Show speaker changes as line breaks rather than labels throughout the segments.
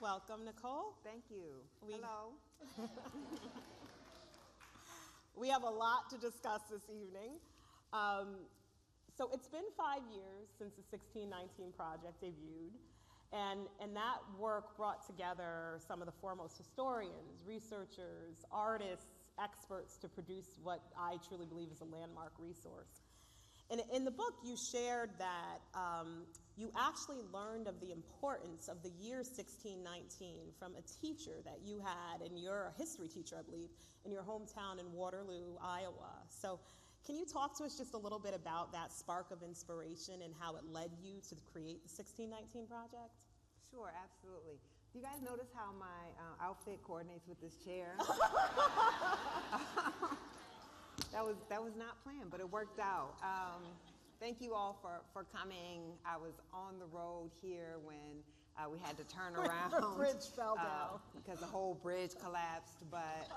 Welcome, Nicole.
Thank you. Hello.
We have a lot to discuss this evening. So it's been 5 years since the 1619 Project debuted, and that work brought together some of the foremost historians, researchers, artists, experts to produce what I truly believe is a landmark resource. And in the book, you shared that you actually learned of the importance of the year 1619 from a teacher that you had, and you're a history teacher, I believe, in your hometown in Waterloo, Iowa. So can you talk to us just a little bit about that spark of inspiration and how it led you to create the 1619 Project?
Sure, absolutely. Do you guys notice how my outfit coordinates with this chair? That was not planned, but it worked out. Thank you all for coming. I was on the road here when we had to turn around.
The bridge fell down.
Because the whole bridge collapsed, but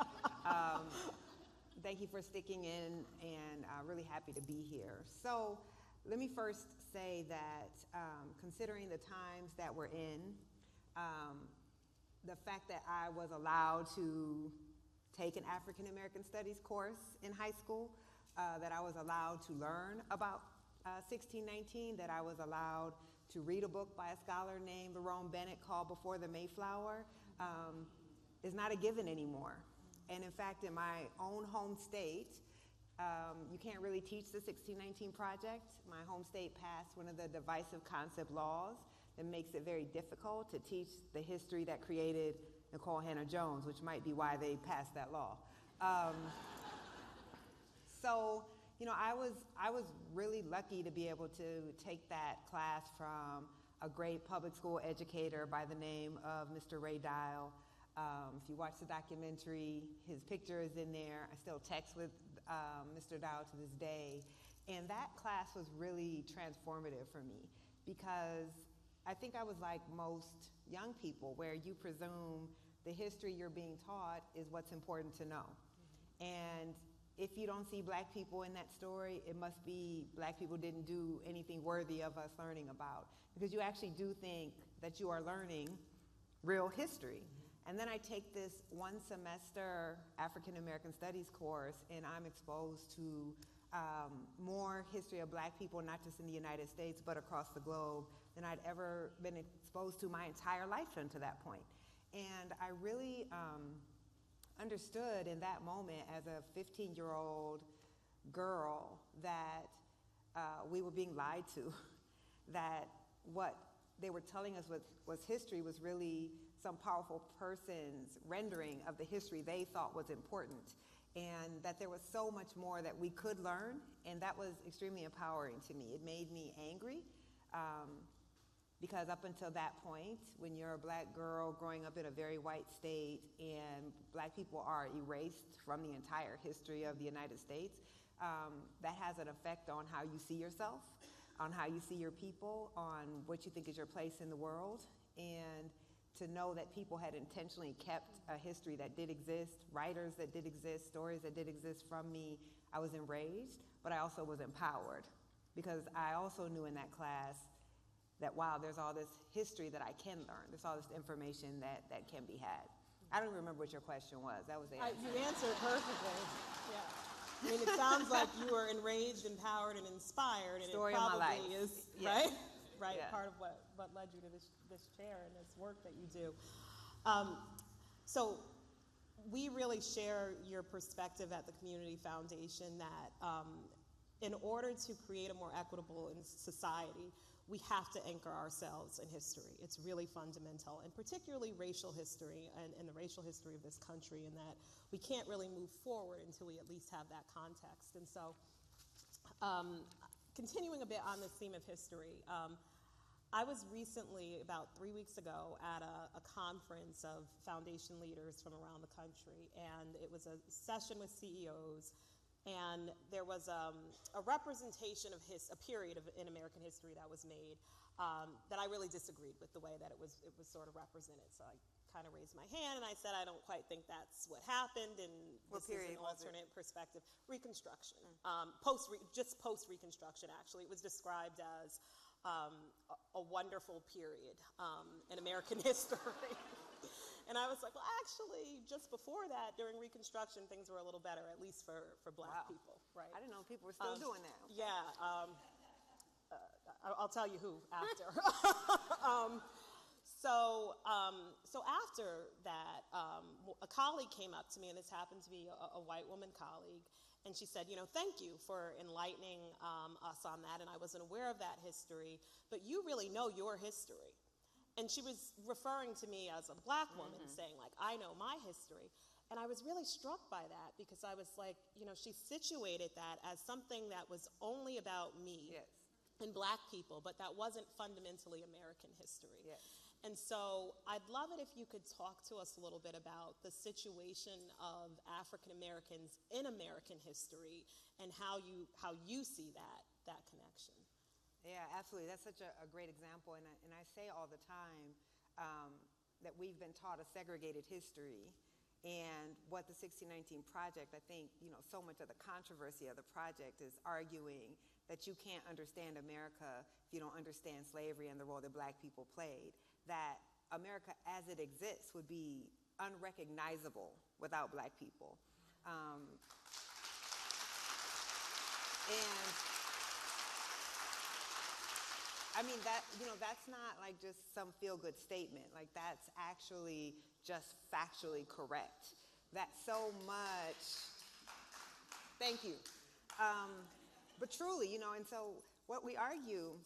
thank you for sticking in, and really happy to be here. So let me first say that considering the times that we're in, the fact that I was allowed to take an African American Studies course in high school, that I was allowed to learn about 1619, that I was allowed to read a book by a scholar named Lerone Bennett called Before the Mayflower, is not a given anymore. And in fact, in my own home state, you can't really teach the 1619 Project. My home state passed one of the divisive concept laws that makes it very difficult to teach the history that created Nikole Hannah-Jones, which might be why they passed that law. So, you know, I was really lucky to be able to take that class from a great public school educator by the name of Mr. Ray Dial. If you watch the documentary, his picture is in there. I still text with Mr. Dial to this day. And that class was really transformative for me because I think I was like most young people, where you presume the history you're being taught is what's important to know. And if you don't see black people in that story, it must be black people didn't do anything worthy of us learning about, because you actually do think that you are learning real history. And then I take this one semester African American Studies course, and I'm exposed to more history of black people, not just in the United States, but across the globe, than I'd ever been exposed to my entire life until that point. And I really understood in that moment as a 15-year-old girl that we were being lied to, that what they were telling us was history was really some powerful person's rendering of the history they thought was important, and that there was so much more that we could learn, and that was extremely empowering to me. It made me angry, because up until that point, when you're a black girl growing up in a very white state and black people are erased from the entire history of the United States, that has an effect on how you see yourself, on how you see your people, on what you think is your place in the world. And to know that people had intentionally kept a history that did exist, writers that did exist, stories that did exist from me, I was enraged, but I also was empowered, because I also knew in that class that, wow, there's all this history that I can learn. There's all this information that can be had. I don't remember what your question was. That was the answer.
You answered perfectly. Yeah. I mean, it sounds like you were enraged, empowered, and inspired, and
Story
it probably
of my life.
is,
Yes.
right? Right,
Yeah.
part of what led you to this chair and this work that you do. So we really share your perspective at the Community Foundation that in order to create a more equitable society, we have to anchor ourselves in history. It's really fundamental, and particularly racial history and the racial history of this country, and that we can't really move forward until we at least have that context. And so continuing a bit on this theme of history, I was recently, about 3 weeks ago, at a conference of foundation leaders from around the country, and it was a session with CEOs, and there was a representation of a period in American history that was made that I really disagreed with the way that it was sort of represented. So I kind of raised my hand, and I said, I don't quite think that's what happened, and
What
this is
period
an
was it?
alternate perspective. Reconstruction. Just post-Reconstruction, actually. It was described as a wonderful period in American history. And I was like, well, actually, just before that, during Reconstruction, things were a little better, at least for black people, right?
I didn't know people were still doing that.
Yeah. I'll tell you who after. So after that, a colleague came up to me, and this happened to be a white woman colleague, and she said, thank you for enlightening us on that, and I wasn't aware of that history, but you really know your history. And she was referring to me as a black woman, saying, like, I know my history. And I was really struck by that, because I was like, she situated that as something that was only about me.
Yes.
And black people, but that wasn't fundamentally American history.
Yes.
And so I'd love it if you could talk to us a little bit about the situation of African Americans in American history and how you see that connection.
Yeah, absolutely. That's such a great example. And I say all the time that we've been taught a segregated history. And what the 1619 Project, I think, so much of the controversy of the project is arguing that you can't understand America if you don't understand slavery and the role that black people played, that America as it exists would be unrecognizable without black people. And I mean, that's not like just some feel-good statement. Like, that's actually just factually correct. That so much, thank you. But truly, and so what we argue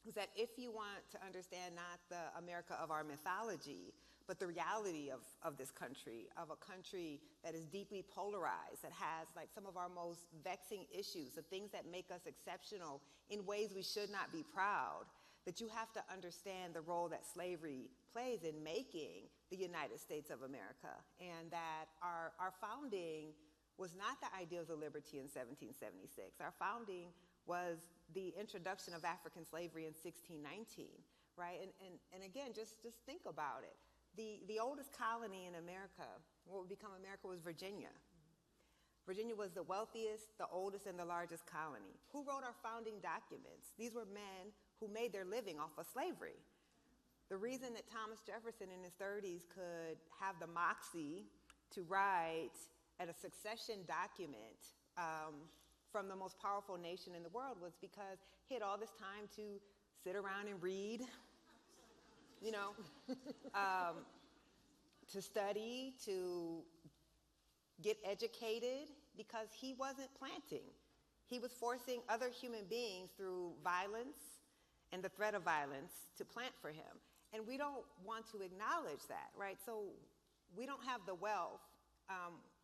is that if you want to understand not the America of our mythology, but the reality of this country, of a country that is deeply polarized, that has like some of our most vexing issues, the things that make us exceptional in ways we should not be proud, that you have to understand the role that slavery plays in making the United States of America, and that our founding was not the ideals of liberty in 1776. Our founding was the introduction of African slavery in 1619, right? And again, just think about it. The oldest colony in America, what would become America, was Virginia. Virginia was the wealthiest, the oldest, and the largest colony. Who wrote our founding documents? These were men who made their living off of slavery. The reason that Thomas Jefferson in his 30s could have the moxie to write at a succession document from the most powerful nation in the world was because he had all this time to sit around and read, to study, to get educated, because he wasn't planting. He was forcing other human beings through violence and the threat of violence to plant for him. And we don't want to acknowledge that, right? So we don't have the wealth.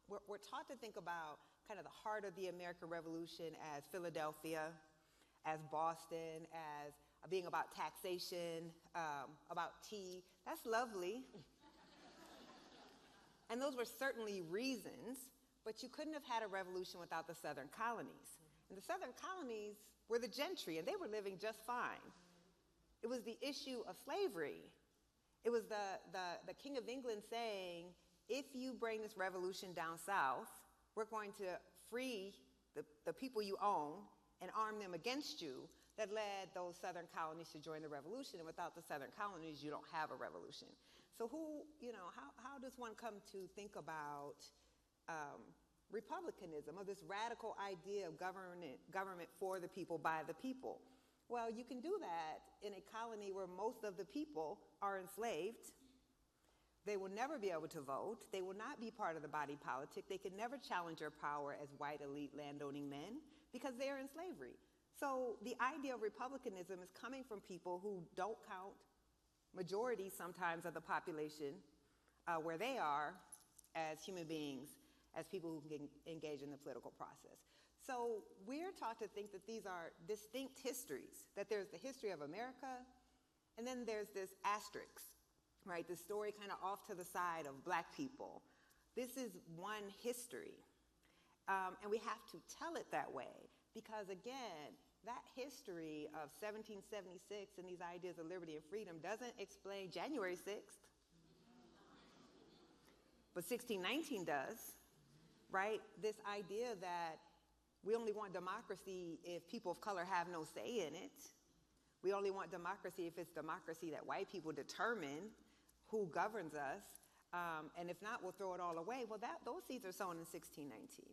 We're taught to think about kind of the heart of the American Revolution as Philadelphia, as Boston, as being about taxation, about tea. That's lovely. And those were certainly reasons, but you couldn't have had a revolution without the Southern colonies. And the Southern colonies were the gentry, and they were living just fine. It was the issue of slavery. It was the King of England saying, if you bring this revolution down south, we're going to free the people you own and arm them against you, that led those Southern colonies to join the revolution. And without the Southern colonies, you don't have a revolution. So how does one come to think about republicanism, or this radical idea of government for the people, by the people? Well, you can do that in a colony where most of the people are enslaved. They will never be able to vote. They will not be part of the body politic. They can never challenge your power as white elite landowning men because they are in slavery. So the idea of republicanism is coming from people who don't count majority sometimes of the population where they are as human beings, as people who can engage in the political process. So we're taught to think that these are distinct histories, that there's the history of America, and then there's this asterisk, right? The story kind of off to the side of black people. This is one history, and we have to tell it that way, because again, that history of 1776 and these ideas of liberty and freedom doesn't explain January 6th. but 1619 does, right? This idea that we only want democracy if people of color have no say in it. We only want democracy if it's democracy that white people determine who governs us. And if not, we'll throw it all away. Well, those seeds are sown in 1619.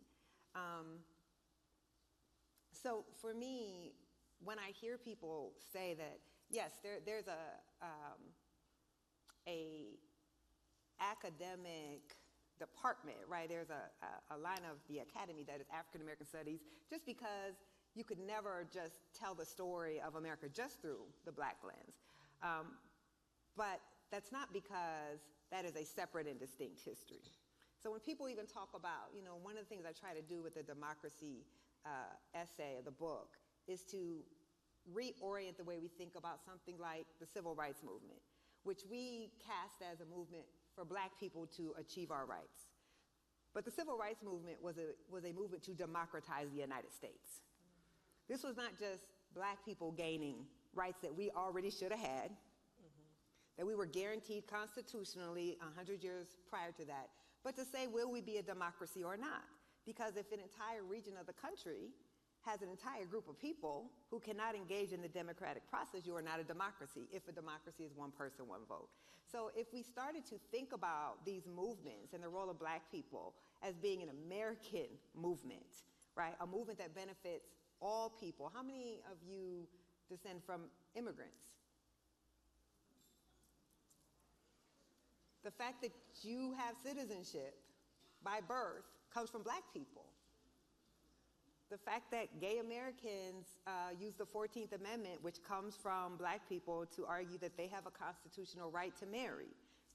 So for me, when I hear people say that, yes, there's a academic department, right? There's a line of the academy that is African American Studies, just because you could never just tell the story of America just through the Black lens. But that's not because that is a separate and distinct history. So when people even talk about, one of the things I try to do with the democracy essay of the book is to reorient the way we think about something like the civil rights movement, which we cast as a movement for Black people to achieve our rights. But the civil rights movement was a movement to democratize the United States. This was not just Black people gaining rights that we already should have had, that we were guaranteed constitutionally 100 years prior to that, but to say, will we be a democracy or not? Because if an entire region of the country has an entire group of people who cannot engage in the democratic process, you are not a democracy, if a democracy is one person, one vote. So if we started to think about these movements and the role of Black people as being an American movement, right? A movement that benefits all people. How many of you descend from immigrants? The fact that you have citizenship by birth comes from Black people. The fact that gay Americans use the 14th Amendment, which comes from Black people, to argue that they have a constitutional right to marry.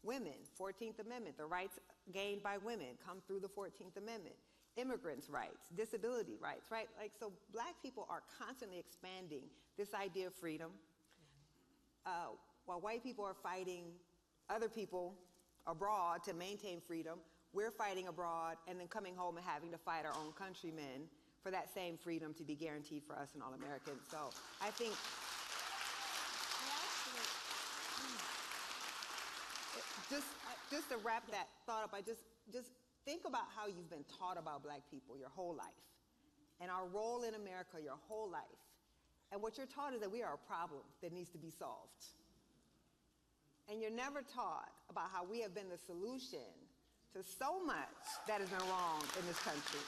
Women, 14th Amendment, the rights gained by women come through the 14th Amendment. Immigrants' rights, disability rights, right? So Black people are constantly expanding this idea of freedom, while white people are fighting other people abroad to maintain freedom. We're fighting abroad and then coming home and having to fight our own countrymen for that same freedom to be guaranteed for us and all Americans. So I think just to wrap that thought up, I just think about how you've been taught about Black people your whole life and our role in America your whole life. And what you're taught is that we are a problem that needs to be solved. And you're never taught about how we have been the solution to so much that has been wrong in this country.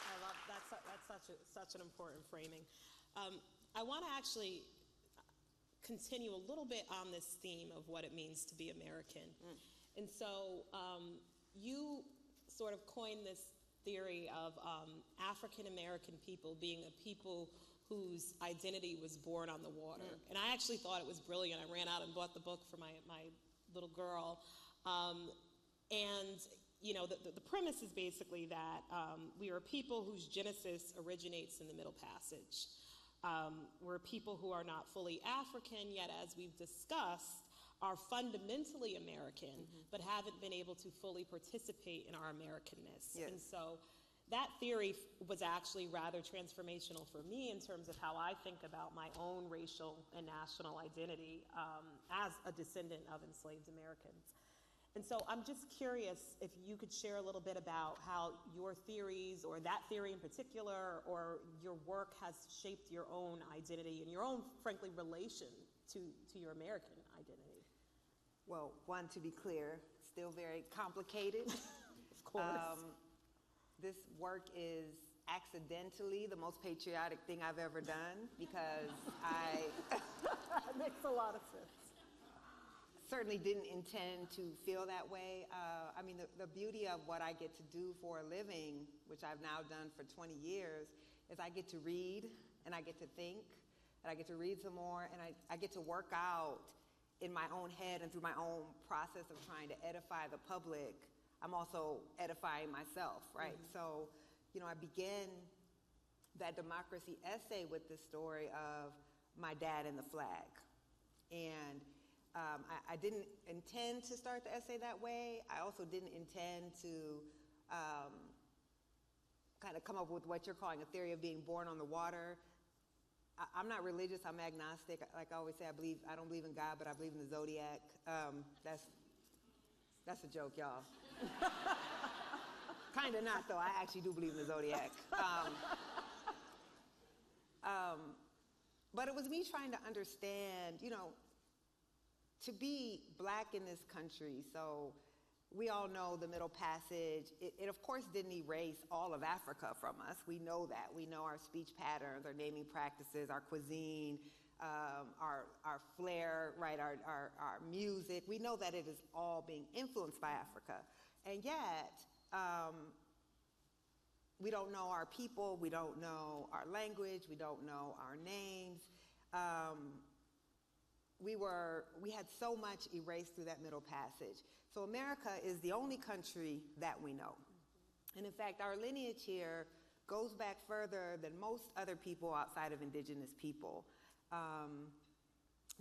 I love that's such an important framing. I want to actually continue a little bit on this theme of what it means to be American. And so you sort of coined this theory of African American people being a people whose identity was born on the water. And I actually thought it was brilliant. I ran out and bought the book for my little girl. And the premise is basically that we are people whose genesis originates in the Middle Passage. We're people who are not fully African, yet as we've discussed, are fundamentally American, but haven't been able to fully participate in our Americanness.
Yes.
And so that theory was actually rather transformational for me in terms of how I think about my own racial and national identity as a descendant of enslaved Americans. And so I'm just curious if you could share a little bit about how your theories, or that theory in particular, or your work has shaped your own identity and your own, frankly, relation to your American identity.
Well, one, to be clear, still very complicated.
Of course.
This work is accidentally the most patriotic thing I've ever done, because
It makes a lot of sense.
certainly didn't intend to feel that way. I mean, the beauty of what I get to do for a living, which I've now done for 20 years, is I get to read, and I get to think, and I get to read some more, and I get to work out in my own head and through my own process of trying to edify the public. I'm also edifying myself, right? So, I began that democracy essay with this story of my dad and the flag. And I didn't intend to start the essay that way. I also didn't intend to kind of come up with what you're calling a theory of being born on the water. I'm not religious, I'm agnostic. Like I always say, I don't believe in God, but I believe in the zodiac. That's a joke, y'all. Kind of not, though. I actually do believe in the zodiac. But it was me trying to understand, to be black in this country. So we all know the Middle Passage. It of course didn't erase all of Africa from us. We know that. We know our speech patterns, our naming practices, our cuisine, our flair, right, our music. We know that it is all being influenced by Africa. And yet, we don't know our people, we don't know our language, we don't know our names. We had so much erased through that Middle Passage. So America is the only country that we know. And in fact, our lineage here goes back further than most other people outside of indigenous people.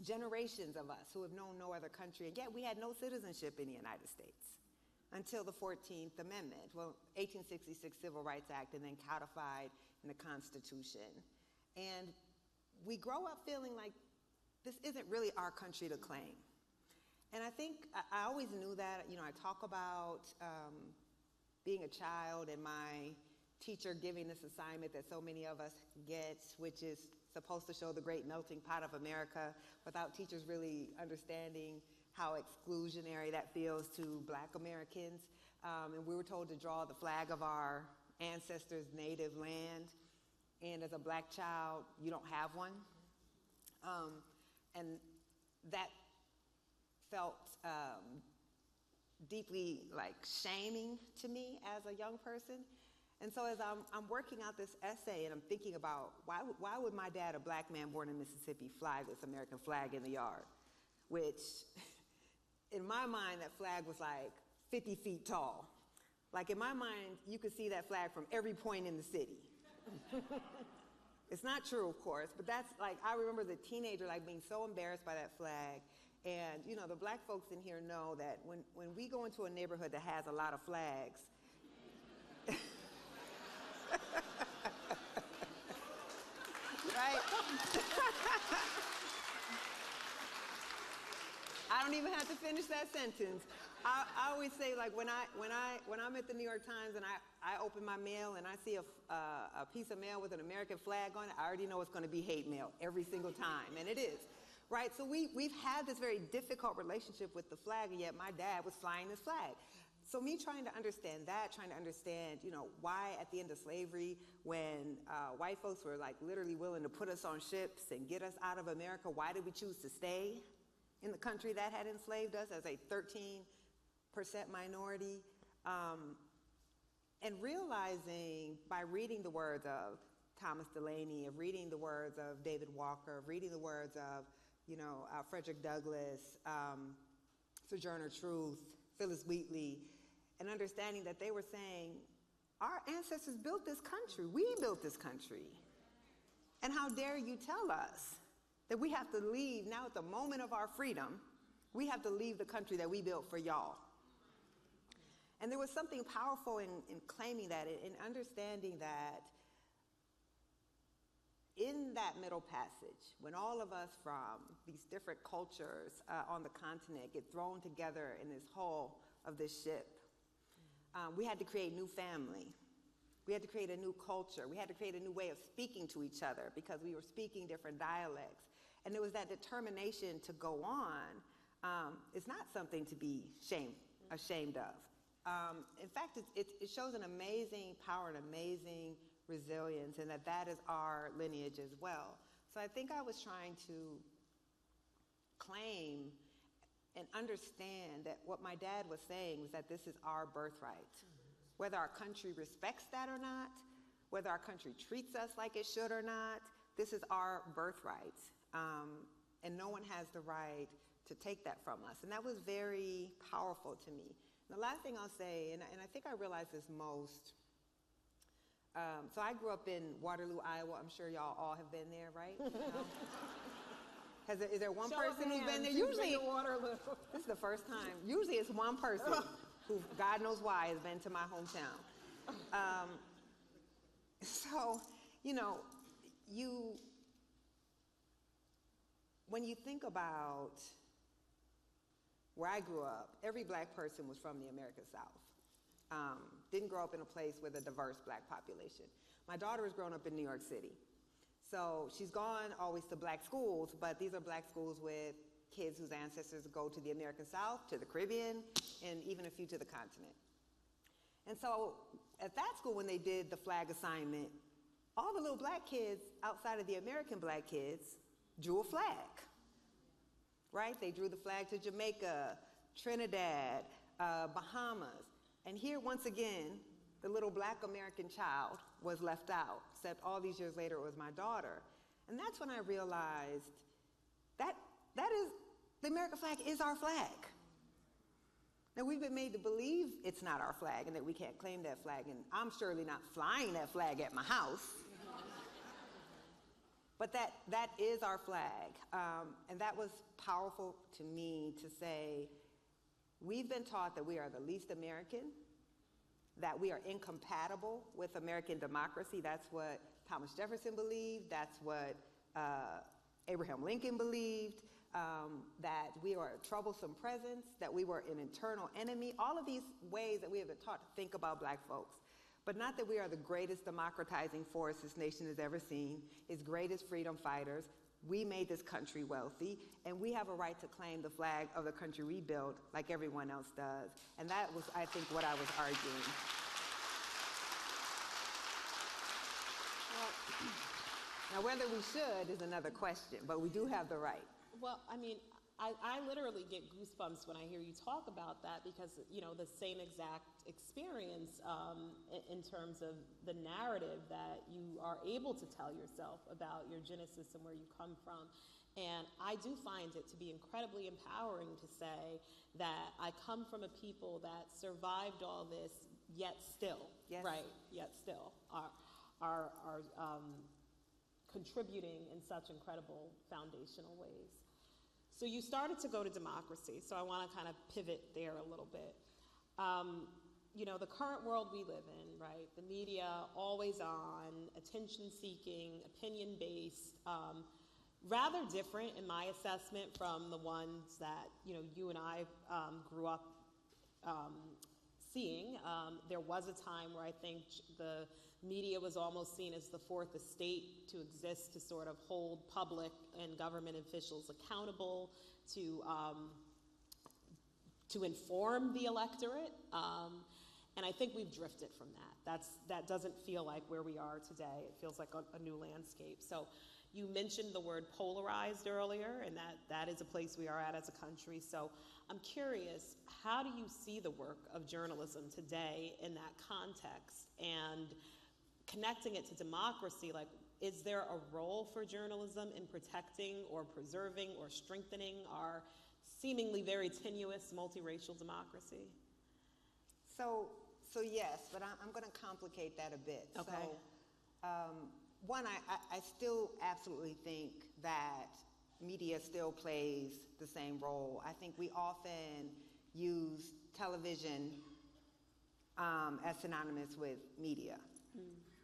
Generations of us who have known no other country, and yet we had no citizenship in the United States until the 14th Amendment, 1866 Civil Rights Act, and then codified in the Constitution. And we grow up feeling like this isn't really our country to claim. And I think I always knew that. I talk about being a child and my teacher giving this assignment that so many of us get, which is supposed to show the great melting pot of America, without teachers really understanding how exclusionary that feels to Black Americans. And we were told to draw the flag of our ancestors' native land. And as a Black child, you don't have one. And that felt deeply shaming to me as a young person. And so as I'm working out this essay and I'm thinking about why would my dad, a Black man born in Mississippi, fly this American flag in the yard? Which, in my mind, that flag was 50 feet tall. In my mind, you could see that flag from every point in the city. It's not true, of course, but that's I remember as a teenager being so embarrassed by that flag. And, the Black folks in here know that when we go into a neighborhood that has a lot of flags, right? I don't even have to finish that sentence. I always say, when I'm at the New York Times and I open my mail and I see a piece of mail with an American flag on it, I already know it's going to be hate mail every single time, and it is, right? So we've had this very difficult relationship with the flag, and yet my dad was flying this flag. So me trying to understand that, trying to understand, why at the end of slavery, when white folks were literally willing to put us on ships and get us out of America, why did we choose to stay in the country that had enslaved us as a 13% minority? And realizing by reading the words of Thomas Delaney, of reading the words of David Walker, of reading the words of, Frederick Douglass, Sojourner Truth, Phyllis Wheatley, and understanding that they were saying, our ancestors built this country. We built this country. And how dare you tell us that we have to leave now at the moment of our freedom, we have to leave the country that we built for y'all. And there was something powerful in claiming that, in understanding that in that Middle Passage, when all of us from these different cultures on the continent get thrown together in this hull of this ship, we had to create new family. We had to create a new culture. We had to create a new way of speaking to each other because we were speaking different dialects. And there was that determination to go on. It's not something to be ashamed of. In fact, it shows an amazing power and amazing resilience, and that is our lineage as well. So I think I was trying to claim and understand that what my dad was saying was that this is our birthright. Whether our country respects that or not, whether our country treats us like it should or not, this is our birthright. And no one has the right to take that from us. And that was very powerful to me. The last thing I'll say, and I think I realized this most, so I grew up in Waterloo, Iowa. I'm sure y'all all have been there, right? Is there one person who's been there? Usually, Waterloo. This is the first time. Usually it's one person who, God knows why, has been to my hometown. So, when you think about where I grew up, every black person was from the American South. Didn't grow up in a place with a diverse black population. My daughter has grown up in New York City. So she's gone always to black schools, but these are black schools with kids whose ancestors go to the American South, to the Caribbean, and even a few to the continent. And so at that school, when they did the flag assignment, all the little black kids outside of the American black kids drew a flag, right? They drew the flag to Jamaica, Trinidad, Bahamas. And here, once again, the little black American child was left out, except all these years later, it was my daughter. And that's when I realized that the American flag is our flag. Now, we've been made to believe it's not our flag and that we can't claim that flag, and I'm surely not flying that flag at my house. But that is our flag. And that was powerful to me to say, we've been taught that we are the least American, that we are incompatible with American democracy. That's what Thomas Jefferson believed. That's what Abraham Lincoln believed. That we are a troublesome presence, that we were an internal enemy. All of these ways that we have been taught to think about black folks. But not that we are the greatest democratizing force this nation has ever seen, its greatest freedom fighters. We made this country wealthy, and we have a right to claim the flag of the country we built like everyone else does. And that was, I think, what I was arguing. Well, now, whether we should is another question, but we do have the right.
Well, I mean, I literally get goosebumps when I hear you talk about that because, you know, the same exact experience in terms of the narrative that you are able to tell yourself about your genesis and where you come from. And I do find it to be incredibly empowering to say that I come from a people that survived all this, yet still,
yes.
Right, yet still are contributing in such incredible foundational ways. So you started to go to democracy, so I want to kind of pivot there a little bit. You know, the current world we live in, right? The media, always on, attention-seeking, opinion-based, rather different in my assessment from the ones that, you know, you and I grew up seeing. There was a time where I think the media was almost seen as the fourth estate to exist to sort of hold public and government officials accountable, to inform the electorate. And I think we've drifted from that. That doesn't feel like where we are today. It feels like a new landscape. So you mentioned the word polarized earlier, and that is a place we are at as a country. So I'm curious, how do you see the work of journalism today in that context? And connecting it to democracy, like, is there a role for journalism in protecting or preserving or strengthening our seemingly very tenuous multiracial democracy?
So yes, but I'm going to complicate that a bit.
Okay.
So, one, I still absolutely think that media still plays the same role. I think we often use television as synonymous with media.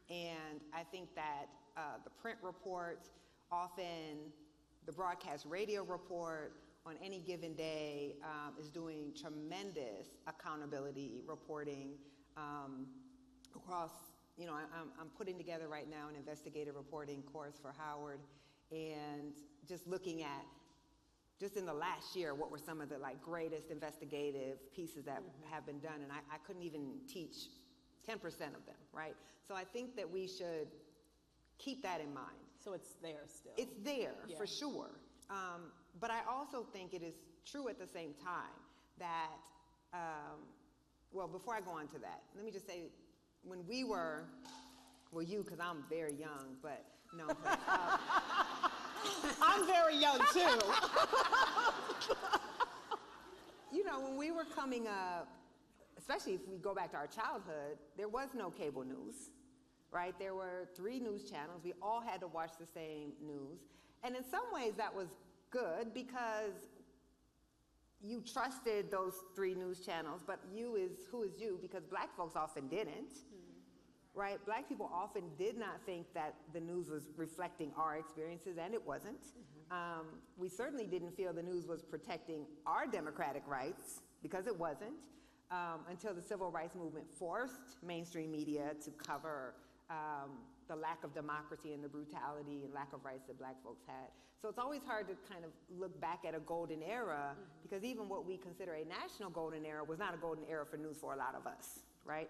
And I think that the print reports, often the broadcast radio report on any given day is doing tremendous accountability reporting across, you know, I'm putting together right now an investigative reporting course for Howard, and just looking at, just in the last year, what were some of the greatest investigative pieces that have been done, and I couldn't even teach 10% of them, right? So I think that we should keep that in mind.
So it's there still.
It's there,
yeah.
For sure. But I also think it is true at the same time that, well, before I go on to that, let me just say, when we were, well, you, because I'm very young, but no. But,
I'm very young, too.
You know, when we were coming up, especially if we go back to our childhood, there was no cable news, right? There were 3 news channels. We all had to watch the same news. And in some ways that was good because you trusted those 3 news channels, but who is you? Because black folks often didn't, right? Black people often did not think that the news was reflecting our experiences, and it wasn't. We certainly didn't feel the news was protecting our democratic rights, because it wasn't, until the civil rights movement forced mainstream media to cover the lack of democracy and the brutality and lack of rights that black folks had. So it's always hard to kind of look back at a golden era, because even what we consider a national golden era was not a golden era for news for a lot of us, right?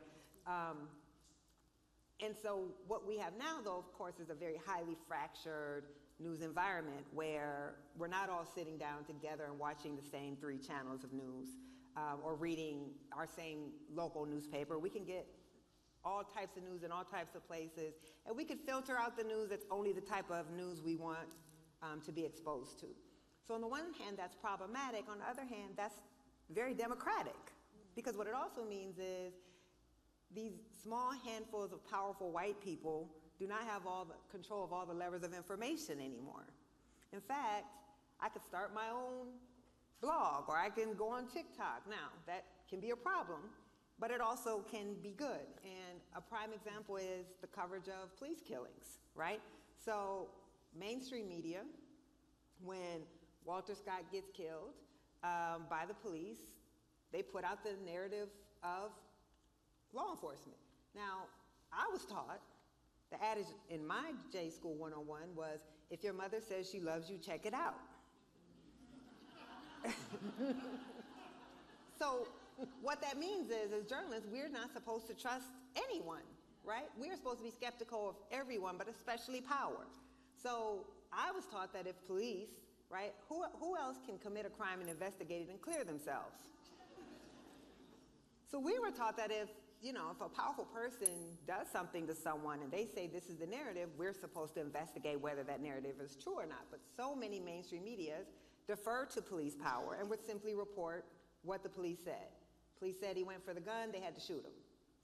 And so what we have now, though, of course, is a very highly fractured news environment where we're not all sitting down together and watching the same 3 channels of news or reading our same local newspaper. We can get all types of news in all types of places, and we could filter out the news that's only the type of news we want to be exposed to. So on the one hand, that's problematic. On the other hand, that's very democratic, because what it also means is these small handfuls of powerful white people do not have all the control of all the levers of information anymore. In fact, I could start my own blog, or I can go on TikTok. Now, that can be a problem, but it also can be good. And a prime example is the coverage of police killings, right? So mainstream media, when Walter Scott gets killed by the police, they put out the narrative of law enforcement. Now, I was taught, the adage in my J School 101 was, if your mother says she loves you, check it out. So what that means is, as journalists, we're not supposed to trust anyone, right? We're supposed to be skeptical of everyone, but especially power. So I was taught that if police, right, who else can commit a crime and investigate it and clear themselves? So we were taught that if a powerful person does something to someone and they say this is the narrative, we're supposed to investigate whether that narrative is true or not. But so many mainstream medias defer to police power and would simply report what the police said. Police said he went for the gun, they had to shoot him,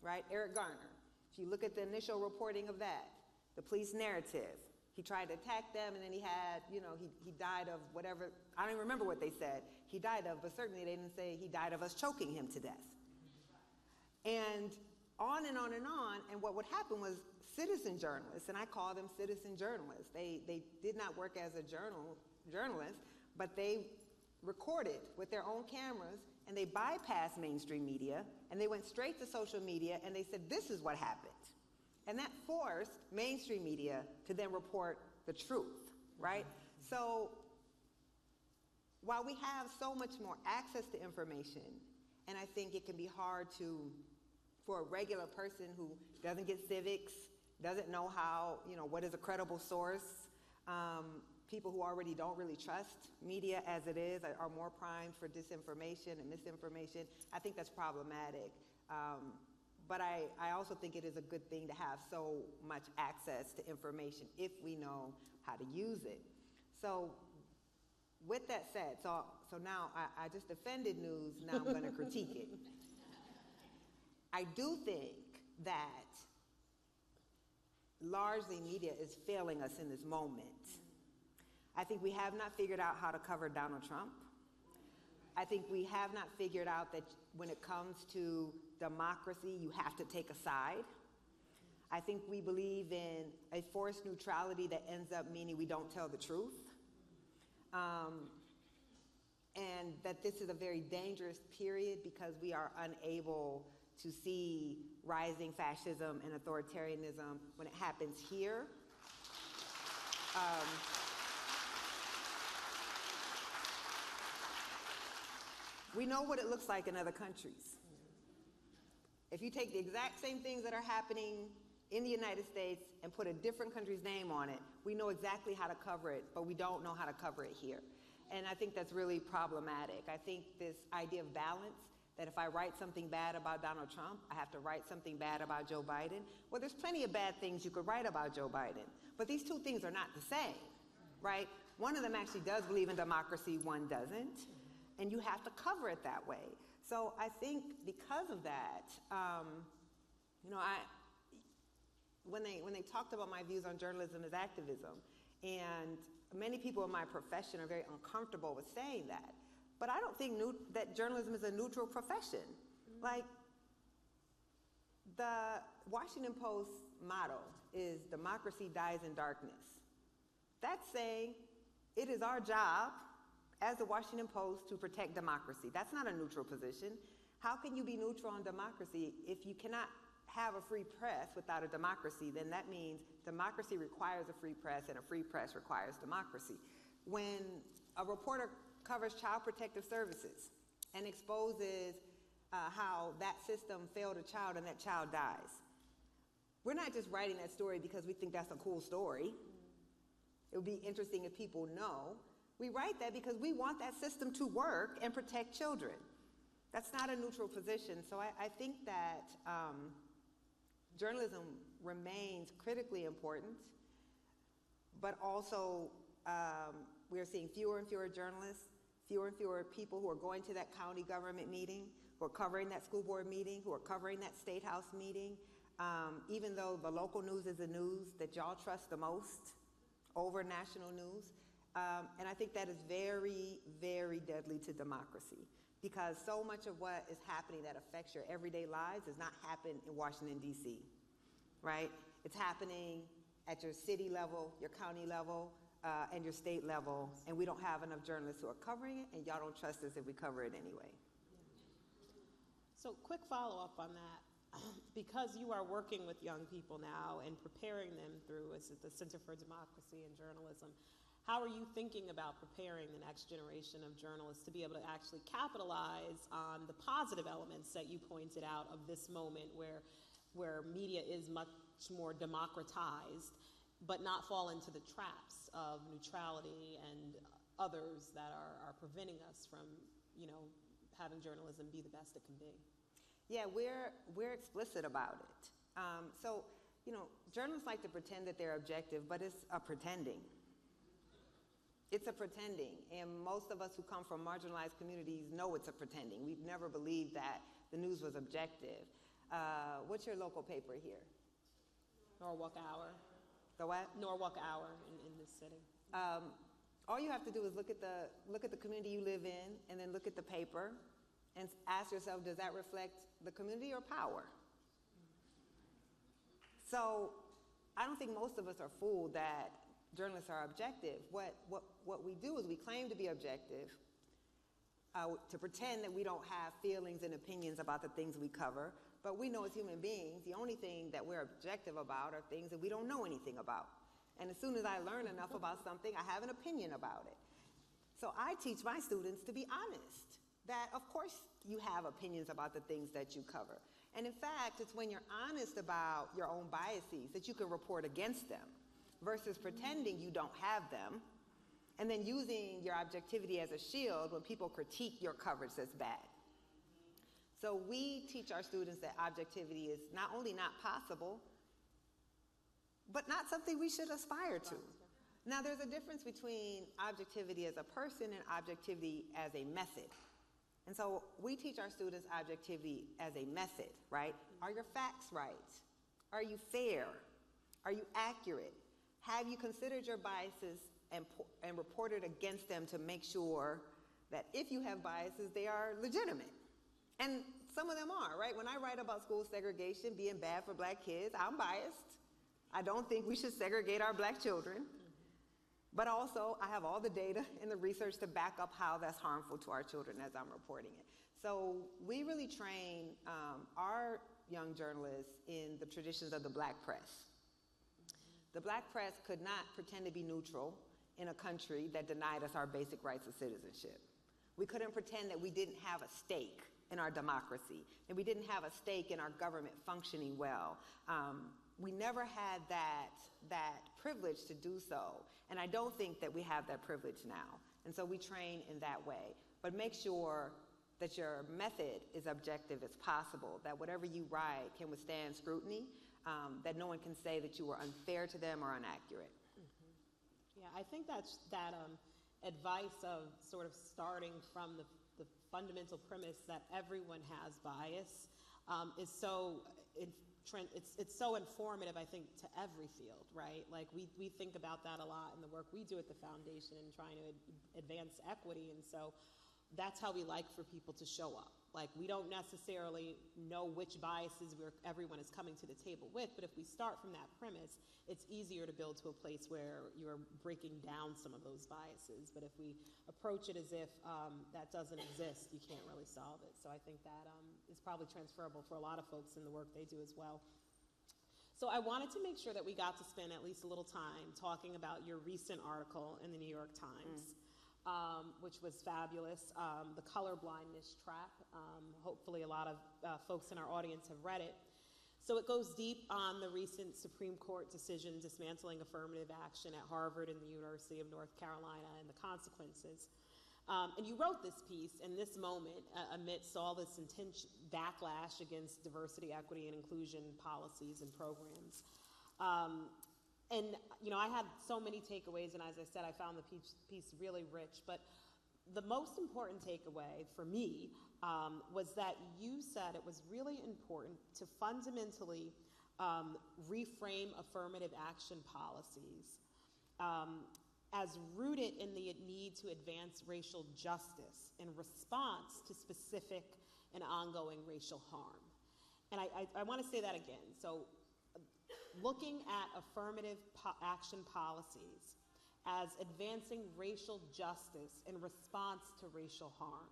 right? Eric Garner, if you look at the initial reporting of that, the police narrative, he tried to attack them and then he had, he died of whatever, I don't even remember what they said he died of, but certainly they didn't say he died of us choking him to death. And on and on and on, and what would happen was citizen journalists, and I call them citizen journalists, they did not work as a journalist, but they recorded with their own cameras, and they bypassed mainstream media, and they went straight to social media, and they said, this is what happened. And that forced mainstream media to then report the truth, right? So while we have so much more access to information, and I think it can be hard for a regular person who doesn't get civics, doesn't know how, what is a credible source, people who already don't really trust media as it is are more primed for disinformation and misinformation. I think that's problematic. But I also think it is a good thing to have so much access to information if we know how to use it. So with that said, so now I just defended news, now I'm going to critique it. I do think that largely media is failing us in this moment. I think we have not figured out how to cover Donald Trump. I think we have not figured out that when it comes to democracy, you have to take a side. I think we believe in a forced neutrality that ends up meaning we don't tell the truth. And that this is a very dangerous period because we are unable to see rising fascism and authoritarianism when it happens here. We know what it looks like in other countries. If you take the exact same things that are happening in the United States and put a different country's name on it, we know exactly how to cover it, but we don't know how to cover it here. And I think that's really problematic. I think this idea of balance, that if I write something bad about Donald Trump, I have to write something bad about Joe Biden. Well, there's plenty of bad things you could write about Joe Biden, but these two things are not the same, right? One of them actually does believe in democracy, one doesn't, and you have to cover it that way. So I think because of that, when they talked about my views on journalism as activism, and many people in my profession are very uncomfortable with saying that, but I don't think that journalism is a neutral profession. Like, the Washington Post motto is democracy dies in darkness. That's saying It is our job as the Washington Post to protect democracy. That's not a neutral position. How can you be neutral on democracy if you cannot have a free press without a democracy? Then that means democracy requires a free press, and a free press requires democracy. When a reporter covers Child Protective Services and exposes how that system failed a child and that child dies, we're not just writing that story because we think that's a cool story. It would be interesting if people know. We write that because we want that system to work and protect children. That's not a neutral position. So I think that journalism remains critically important, but also we're seeing fewer and fewer journalists, fewer and fewer people who are going to that county government meeting, who are covering that school board meeting, who are covering that state house meeting, even though the local news is the news that y'all trust the most over national news. And I think that is very, very deadly to democracy, because so much of what is happening that affects your everyday lives does not happen in Washington, D.C., right? It's happening at your city level, your county level, and your state level, and we don't have enough journalists who are covering it, and y'all don't trust us if we cover it anyway.
So quick follow-up on that. Because you are working with young people now and preparing them through the Center for Democracy and Journalism, how are you thinking about preparing the next generation of journalists to be able to actually capitalize on the positive elements that you pointed out of this moment where media is much more democratized, but not fall into the traps of neutrality and others that are preventing us from, having journalism be the best it can be?
Yeah, we're explicit about it. Journalists like to pretend that they're objective, but it's a pretending. It's a pretending, and most of us who come from marginalized communities know it's a pretending. We've never believed that the news was objective. What's your local paper here?
Norwalk Hour.
The what?
Norwalk Hour in this city.
All you have to do is look at the community you live in, and then look at the paper, and ask yourself, does that reflect the community or power? So I don't think most of us are fooled that journalists are objective. What we do is we claim to be objective, to pretend that we don't have feelings and opinions about the things we cover, but we know as human beings, the only thing that we're objective about are things that we don't know anything about. And as soon as I learn enough about something, I have an opinion about it. So I teach my students to be honest, that of course you have opinions about the things that you cover. And in fact, it's when you're honest about your own biases that you can report against them, versus pretending you don't have them, and then using your objectivity as a shield when people critique your coverage that's bad. So we teach our students that objectivity is not only not possible, but not something we should aspire to. Now, there's a difference between objectivity as a person and objectivity as a method. And so we teach our students objectivity as a method, right? Are your facts right? Are you fair? Are you accurate? Have you considered your biases and reported against them to make sure that if you have biases, they are legitimate? And some of them are, right? When I write about school segregation being bad for black kids, I'm biased. I don't think we should segregate our black children. But also, I have all the data and the research to back up how that's harmful to our children as I'm reporting it. So we really train our young journalists in the traditions of the black press. The black press could not pretend to be neutral in a country that denied us our basic rights of citizenship. We couldn't pretend that we didn't have a stake in our democracy, and we didn't have a stake in our government functioning well. We never had that privilege to do so, and I don't think that we have that privilege now. And so we train in that way. But make sure that your method is objective as possible, that whatever you write can withstand scrutiny, that no one can say that you were unfair to them or inaccurate.
Mm-hmm. Yeah, I think that advice of sort of starting from the fundamental premise that everyone has bias is so it's so informative, I think, to every field, right? Like we think about that a lot in the work we do at the foundation and trying to advance equity. And so that's how we like for people to show up. Like, we don't necessarily know which biases everyone is coming to the table with, but if we start from that premise, it's easier to build to a place where you're breaking down some of those biases. But if we approach it as if that doesn't exist, you can't really solve it. So I think that is probably transferable for a lot of folks in the work they do as well. So I wanted to make sure that we got to spend at least a little time talking about your recent article in the New York Times. Which was fabulous, The Colorblindness Trap. Hopefully a lot of folks in our audience have read it. So it goes deep on the recent Supreme Court decision dismantling affirmative action at Harvard and the University of North Carolina and the consequences. And you wrote this piece in this moment amidst all this intense backlash against diversity, equity, and inclusion policies and programs. And, you know, I had so many takeaways, and as I said, I found the piece really rich. But the most important takeaway for me was that you said it was really important to fundamentally reframe affirmative action policies as rooted in the need to advance racial justice in response to specific and ongoing racial harm. And I want to say that again. So, looking at affirmative action policies as advancing racial justice in response to racial harm.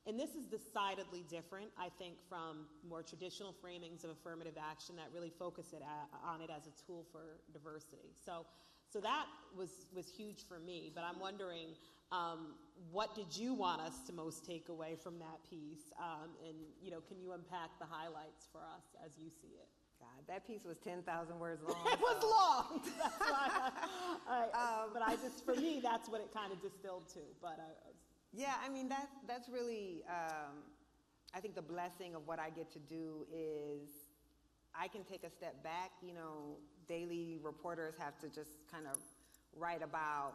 And this is decidedly different, I think, from more traditional framings of affirmative action that really focus on it as a tool for diversity. So that was huge for me, but I'm wondering, what did you want us to most take away from that piece? And, you know, can you unpack the highlights for us as you see it?
God, that piece was 10,000 words long.
It was long. That's why. But for me, that's what it kind of distilled to. But
yeah, I mean, that's really, I think the blessing of what I get to do is I can take a step back. You know, daily reporters have to just kind of write about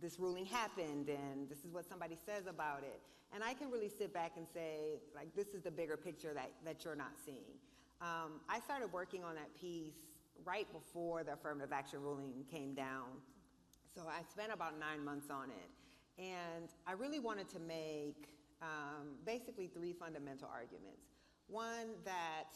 this ruling happened and this is what somebody says about it. And I can really sit back and say, like, this is the bigger picture that you're not seeing. I started working on that piece right before the affirmative action ruling came down. So I spent about 9 months on it. And I really wanted to make basically 3 fundamental arguments. One, that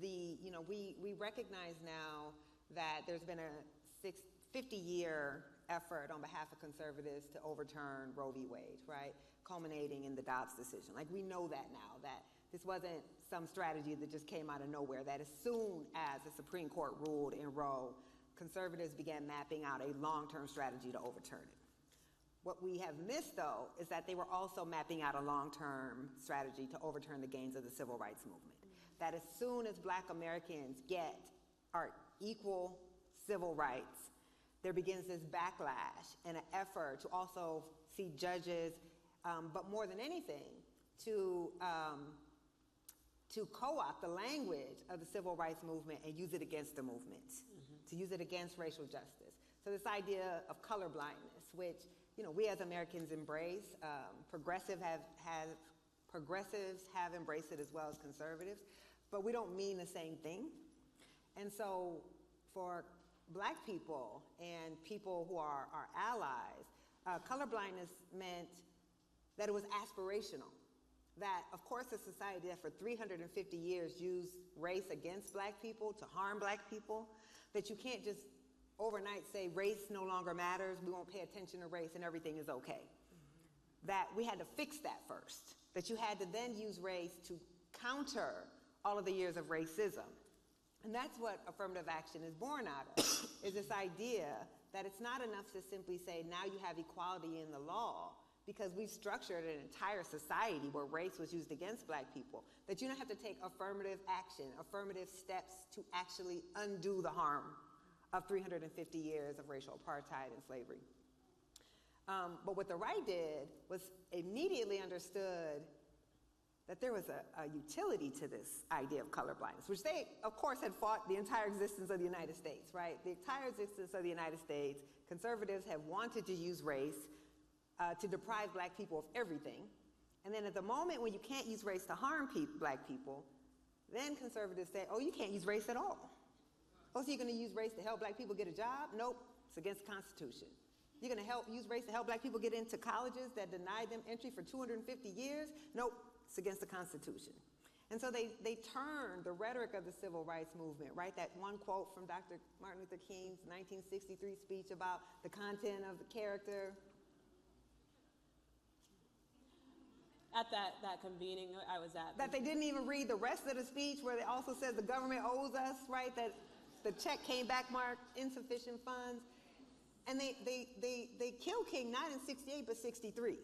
we recognize now that there's been a 50-year effort on behalf of conservatives to overturn Roe v. Wade, right? Culminating in the Dobbs decision. Like, we know that now, that this wasn't some strategy that just came out of nowhere, that as soon as the Supreme Court ruled in Roe, conservatives began mapping out a long-term strategy to overturn it. What we have missed, though, is that they were also mapping out a long-term strategy to overturn the gains of the civil rights movement. That as soon as Black Americans get our equal civil rights, there begins this backlash and an effort to also see judges, but more than anything, to co-opt the language of the civil rights movement and use it against the movement, to use it against racial justice. So this idea of colorblindness, which, you know, we as Americans embrace, progressives have embraced it as well as conservatives, but we don't mean the same thing. And so for Black people and people who are our allies, colorblindness meant that it was aspirational. That, of course, a society that for 350 years used race against Black people to harm Black people, that you can't just overnight say race no longer matters, we won't pay attention to race and everything is okay. That we had to fix that first. That you had to then use race to counter all of the years of racism. And that's what affirmative action is born out of, is this idea that it's not enough to simply say, now you have equality in the law, because we've structured an entire society where race was used against Black people, that you don't have to take affirmative action, affirmative steps to actually undo the harm of 350 years of racial apartheid and slavery. But what the right did was immediately understood that there was a utility to this idea of colorblindness, which they, of course, had fought the entire existence of the United States, right? The entire existence of the United States, conservatives have wanted to use race to deprive Black people of everything. And then at the moment when you can't use race to harm Black people, then conservatives say, oh, you can't use race at all. Oh, so you're going to use race to help Black people get a job? Nope, it's against the Constitution. You're going to use race to help black people get into colleges that denied them entry for 250 years? Nope, it's against the Constitution. And so they turned the rhetoric of the civil rights movement, right? That one quote from Dr. Martin Luther King's 1963 speech about the content of the character.
At that convening I was at.
That they didn't even read the rest of the speech where it also says the government owes us, right? That the check came back marked insufficient funds. And they killed King not in 68, but 63.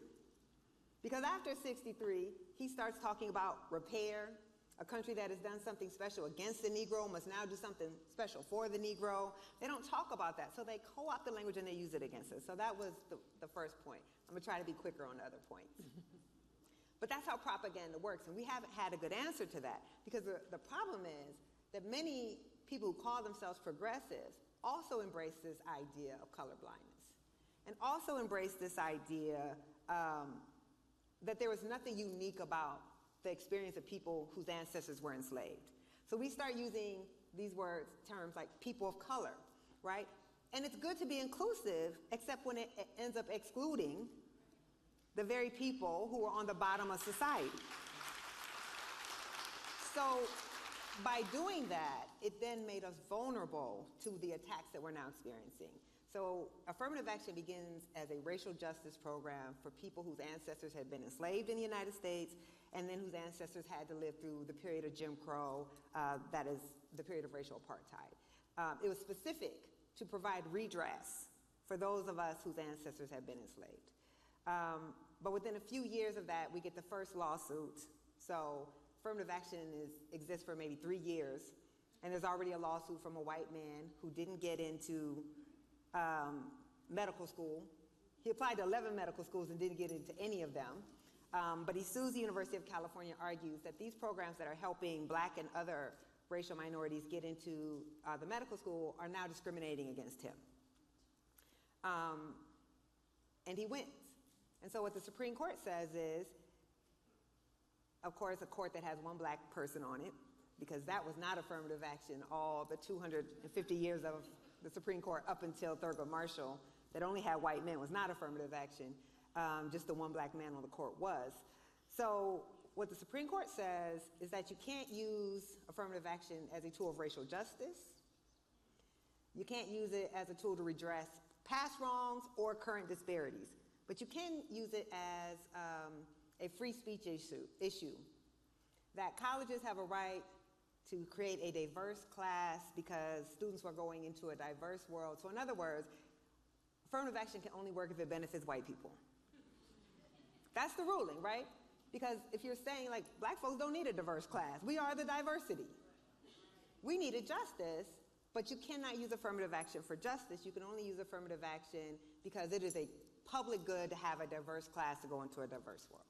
Because after 63, he starts talking about repair. A country that has done something special against the Negro must now do something special for the Negro. They don't talk about that. So they co-opt the language and they use it against us. So that was the first point. I'm going to try to be quicker on the other points. But that's how propaganda works. And we haven't had a good answer to that. Because the problem is that many people who call themselves progressives also embrace this idea of colorblindness. And also embrace this idea that there was nothing unique about the experience of people whose ancestors were enslaved. So we start using these terms like people of color, right? And it's good to be inclusive, except when it ends up excluding the very people who are on the bottom of society. So by doing that, it then made us vulnerable to the attacks that we're now experiencing. So affirmative action begins as a racial justice program for people whose ancestors had been enslaved in the United States and then whose ancestors had to live through the period of Jim Crow, that is the period of racial apartheid. It was specific to provide redress for those of us whose ancestors had been enslaved. But within a few years of that, we get the first lawsuit. So affirmative action exists for maybe 3 years, and there's already a lawsuit from a white man who didn't get into medical school. He applied to 11 medical schools and didn't get into any of them. But he sues the University of California, argues that these programs that are helping black and other racial minorities get into the medical school are now discriminating against him. And he wins. And so what the Supreme Court says is, of course, a court that has one black person on it, because that was not affirmative action all the 250 years of the Supreme Court up until Thurgood Marshall, that only had white men, was not affirmative action. Just the one black man on the court was. So what the Supreme Court says is that you can't use affirmative action as a tool of racial justice. You can't use it as a tool to redress past wrongs or current disparities. But you can use it as a free speech issue. That colleges have a right to create a diverse class because students are going into a diverse world. So in other words, affirmative action can only work if it benefits white people. That's the ruling, right? Because if you're saying, like, black folks don't need a diverse class. We are the diversity. We needed justice, but you cannot use affirmative action for justice. You can only use affirmative action because it is a public good to have a diverse class to go into a diverse world.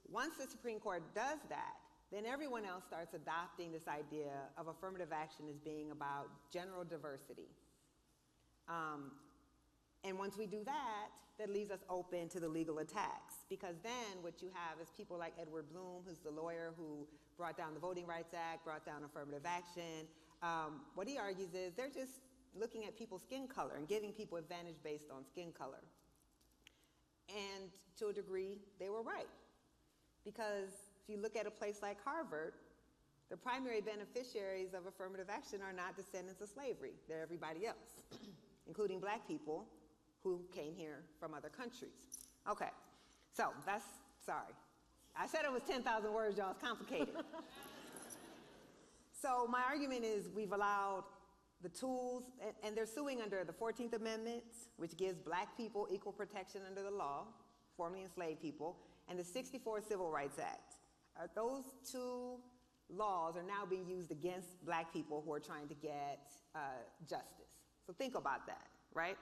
Once the Supreme Court does that, then everyone else starts adopting this idea of affirmative action as being about general diversity. And once we do that, that leaves us open to the legal attacks. Because then what you have is people like Edward Bloom, who's the lawyer who brought down the Voting Rights Act, brought down affirmative action. What he argues is they're just looking at people's skin color and giving people advantage based on skin color. And to a degree, they were right. Because if you look at a place like Harvard, the primary beneficiaries of affirmative action are not descendants of slavery. They're everybody else, including black people who came here from other countries. Okay, so that's, sorry. I said it was 10,000 words, y'all, it's complicated. So my argument is we've allowed the tools, and they're suing under the 14th Amendment, which gives black people equal protection under the law, formerly enslaved people, and the 64 Civil Rights Act. Those two laws are now being used against black people who are trying to get justice. So think about that, right?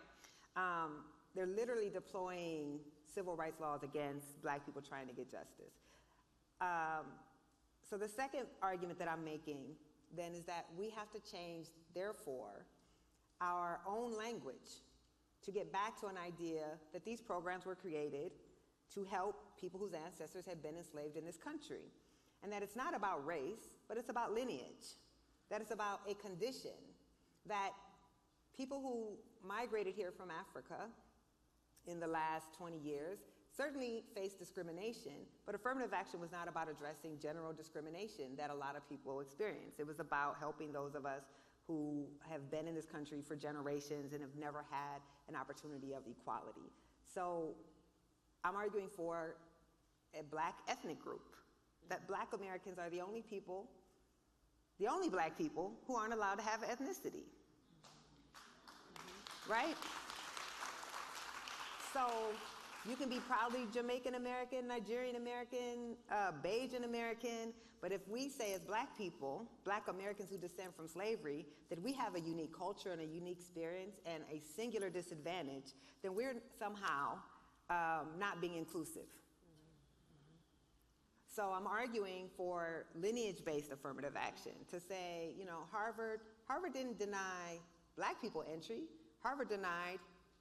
They're literally deploying civil rights laws against black people trying to get justice. So the second argument that I'm making then is that we have to change, therefore, our own language to get back to an idea that these programs were created to help people whose ancestors had been enslaved in this country. And that it's not about race, but it's about lineage. That it's about a condition that people who migrated here from Africa in the last 20 years certainly faced discrimination, but affirmative action was not about addressing general discrimination that a lot of people experience. It was about helping those of us who have been in this country for generations and have never had an opportunity of equality. So I'm arguing for a Black ethnic group, that Black Americans are the only people, the only Black people who aren't allowed to have ethnicity, right? So you can be proudly Jamaican American, Nigerian American, Bajan American, but if we say as Black people, Black Americans who descend from slavery, that we have a unique culture and a unique experience and a singular disadvantage, then we're somehow not being inclusive. So I'm arguing for lineage-based affirmative action to say, you know, Harvard didn't deny Black people entry. Harvard denied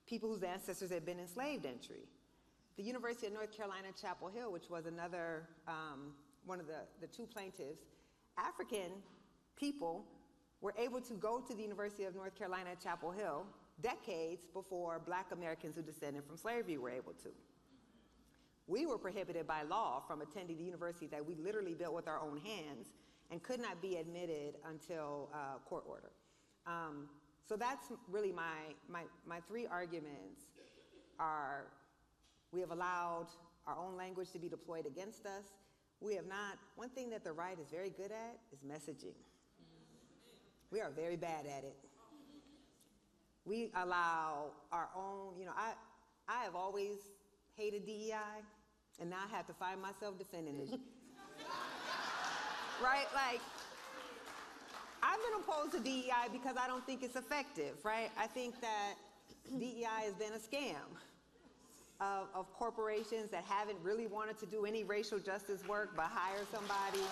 people whose ancestors had been enslaved entry. The University of North Carolina, Chapel Hill, which was another, one of the two plaintiffs, African people were able to go to the University of North Carolina, Chapel Hill decades before Black Americans who descended from slavery were able to. We were prohibited by law from attending the university that we literally built with our own hands and could not be admitted until court order. So that's really my three arguments are: we have allowed our own language to be deployed against us. We have not, one thing that the right is very good at is messaging. We are very bad at it. We allow our own, you know, I have always hated DEI, and now I have to find myself defending it. Right? Like, I've been opposed to DEI because I don't think it's effective, right? I think that DEI has been a scam of corporations that haven't really wanted to do any racial justice work but hire somebody.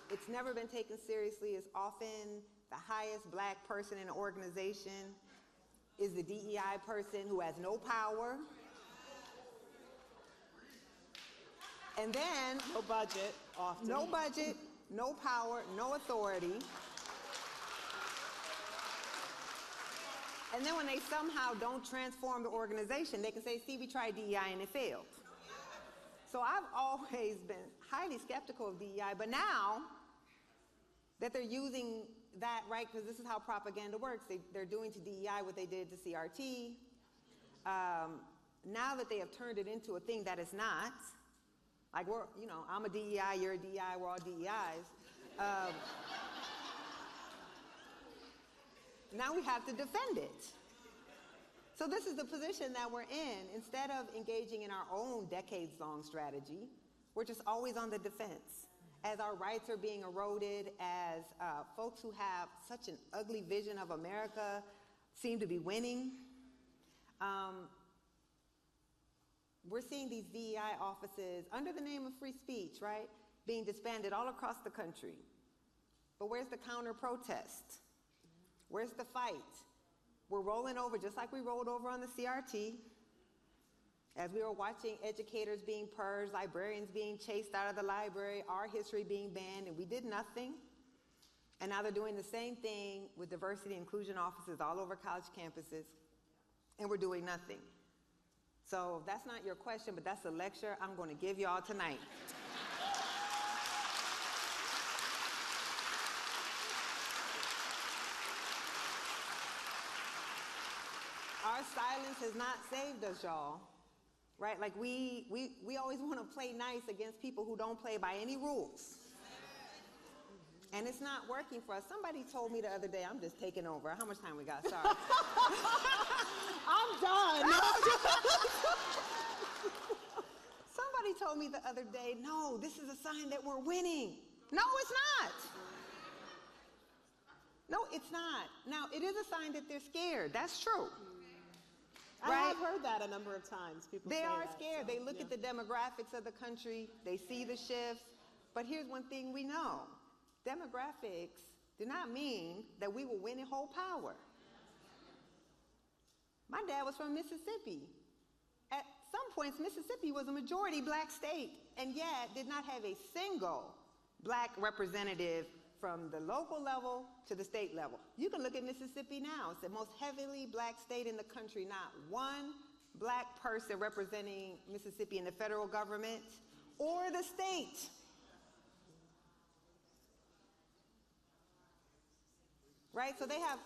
It's never been taken seriously. It's often the highest Black person in an organization is the DEI person who has no power. And then
No budget, often.
no budget, no power, no authority. And then when they somehow don't transform the organization, they can say, see, we tried DEI and it failed. So I've always been highly skeptical of DEI, but now that they're using that, right, because this is how propaganda works, they're doing to DEI what they did to CRT. Now that they have turned it into a thing that is not, like we're, you know, I'm a DEI, you're a DEI, we're all DEIs. Now we have to defend it. So this is the position that we're in. Instead of engaging in our own decades-long strategy, we're just always on the defense. As our rights are being eroded, as folks who have such an ugly vision of America seem to be winning, we're seeing these DEI offices under the name of free speech, right, being disbanded all across the country. But where's the counter-protest? Where's the fight? We're rolling over just like we rolled over on the CRT, as we were watching educators being purged, librarians being chased out of the library, our history being banned, and we did nothing. And now they're doing the same thing with diversity and inclusion offices all over college campuses, and we're doing nothing. So if that's not your question, but that's a lecture I'm going to give y'all tonight. Our silence has not saved us, y'all. Right? Like we always want to play nice against people who don't play by any rules. And it's not working for us. Somebody told me the other day, I'm just taking over. How much time we got? Sorry.
I'm done.
Somebody told me the other day, no, this is a sign that we're winning. No, it's not. No, it's not. Now, it is a sign that they're scared. That's true.
I
Right?
have heard that a number of times. People
They
say
are
that,
scared.
so,
They look
yeah.
at the demographics of the country. They see the shifts. But here's one thing we know. Demographics do not mean that we will win in whole power. My dad was from Mississippi. At some points, Mississippi was a majority Black state, and yet did not have a single Black representative from the local level to the state level. You can look at Mississippi now. It's the most heavily black state in the country. Not one black person representing Mississippi in the federal government or the state. Right? So they have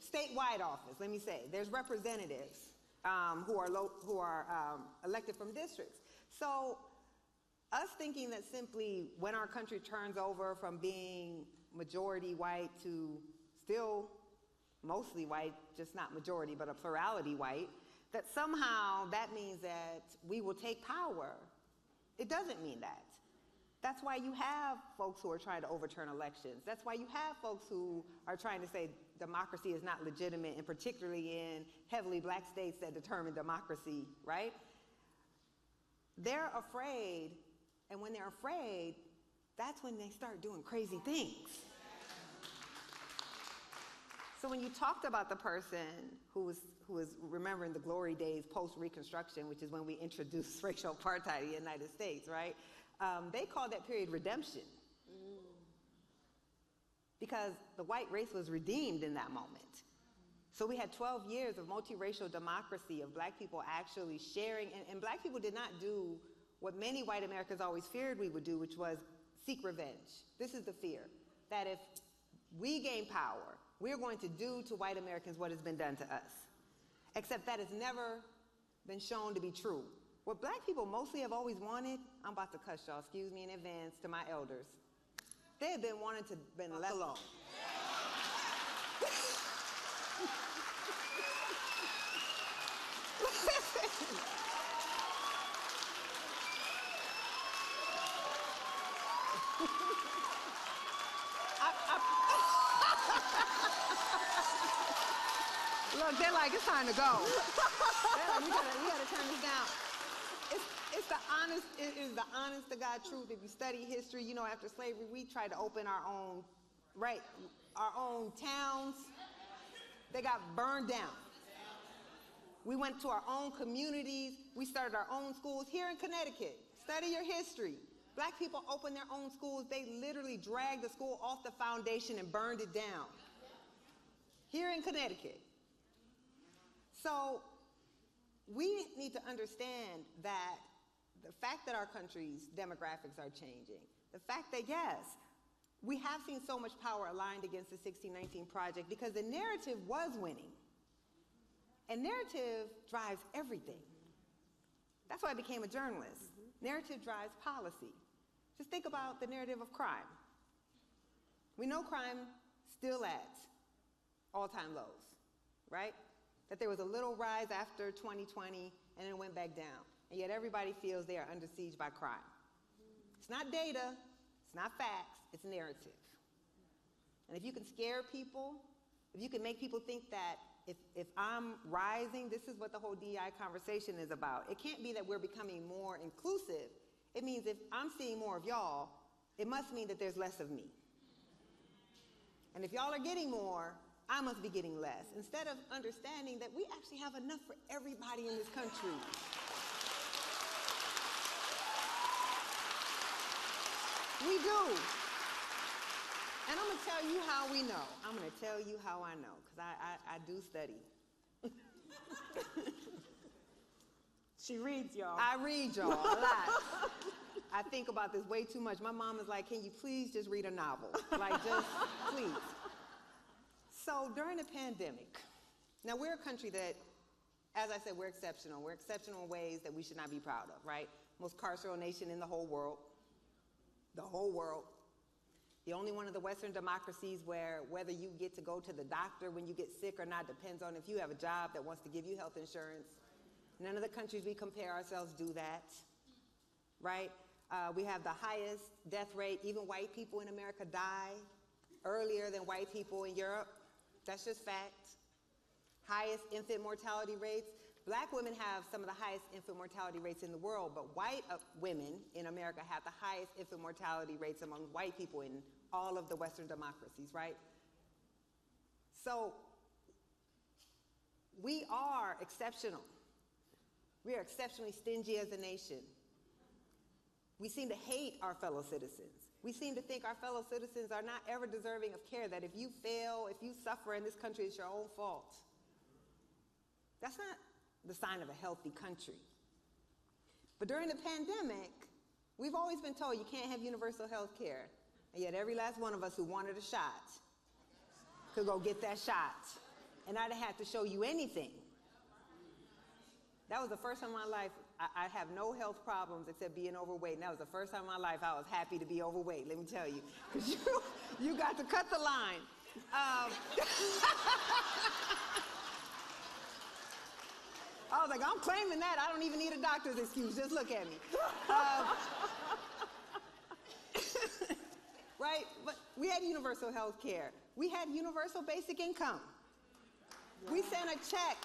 statewide office, let me say. There's representatives who are elected from districts. So us thinking that simply when our country turns over from being majority white to still mostly white, just not majority, but a plurality white, that somehow that means that we will take power. It doesn't mean that. That's why you have folks who are trying to overturn elections. That's why you have folks who are trying to say democracy is not legitimate, and particularly in heavily black states that determine democracy, right? They're afraid, and when they're afraid, that's when they start doing crazy things. So when you talked about the person who was remembering the glory days post-Reconstruction, which is when we introduced racial apartheid in the United States, right? They called that period redemption. Because the white race was redeemed in that moment. So we had 12 years of multiracial democracy, of black people actually sharing, and black people did not do what many white Americans always feared we would do, which was seek revenge. This is the fear, that if we gain power, we're going to do to white Americans what has been done to us. Except that has never been shown to be true. What black people mostly have always wanted, I'm about to cuss y'all, excuse me in advance to my elders. They have been wanting to been left alone. Look, they're like, it's time to go. They're like, we gotta turn this down. It is the honest to God truth. If you study history, you know, after slavery, we tried to open our own, right, our own towns. They got burned down. We went to our own communities. We started our own schools here in Connecticut. Study your history. Black people opened their own schools. They literally dragged the school off the foundation and burned it down. Here in Connecticut. So we need to understand that the fact that our country's demographics are changing, the fact that, yes, we have seen so much power aligned against the 1619 Project because the narrative was winning. And narrative drives everything. That's why I became a journalist. Narrative drives policy. Just think about the narrative of crime. We know crime still at all-time lows, right? That there was a little rise after 2020 and then went back down. And yet everybody feels they are under siege by crime. It's not data, it's not facts, it's narrative. And if you can scare people, if you can make people think that if I'm rising, this is what the whole DEI conversation is about. It can't be that we're becoming more inclusive. It means if I'm seeing more of y'all, it must mean that there's less of me. And if y'all are getting more, I must be getting less. Instead of understanding that we actually have enough for everybody in this country. We do. And I'm going to tell you how we know. I'm going to tell you how I know, because I do study.
She reads, y'all.
I read, y'all, a lot. I think about this way too much. My mom is like, can you please just read a novel? Like, just please. So during the pandemic, now we're a country that, as I said, we're exceptional. We're exceptional in ways that we should not be proud of, right? Most carceral nation in the whole world. The whole world. The only one of the Western democracies where whether you get to go to the doctor when you get sick or not depends on if you have a job that wants to give you health insurance. None of the countries we compare ourselves do that, right? We have the highest death rate. Even white people in America die earlier than white people in Europe. That's just fact. Highest infant mortality rates. Black women have some of the highest infant mortality rates in the world, but white women in America have the highest infant mortality rates among white people in all of the Western democracies, right? So we are exceptional. We are exceptionally stingy as a nation. We seem to hate our fellow citizens. We seem to think our fellow citizens are not ever deserving of care, that if you fail, if you suffer in this country, it's your own fault. That's not the sign of a healthy country. But during the pandemic, we've always been told you can't have universal health care. And yet every last one of us who wanted a shot could go get that shot. And I didn't have to show you anything. That was the first time in my life I have no health problems except being overweight. And that was the first time in my life I was happy to be overweight, let me tell you. Because you got to cut the line. I was like, I'm claiming that. I don't even need a doctor's excuse. Just look at me. Right? But we had universal health care. We had universal basic income. We sent a check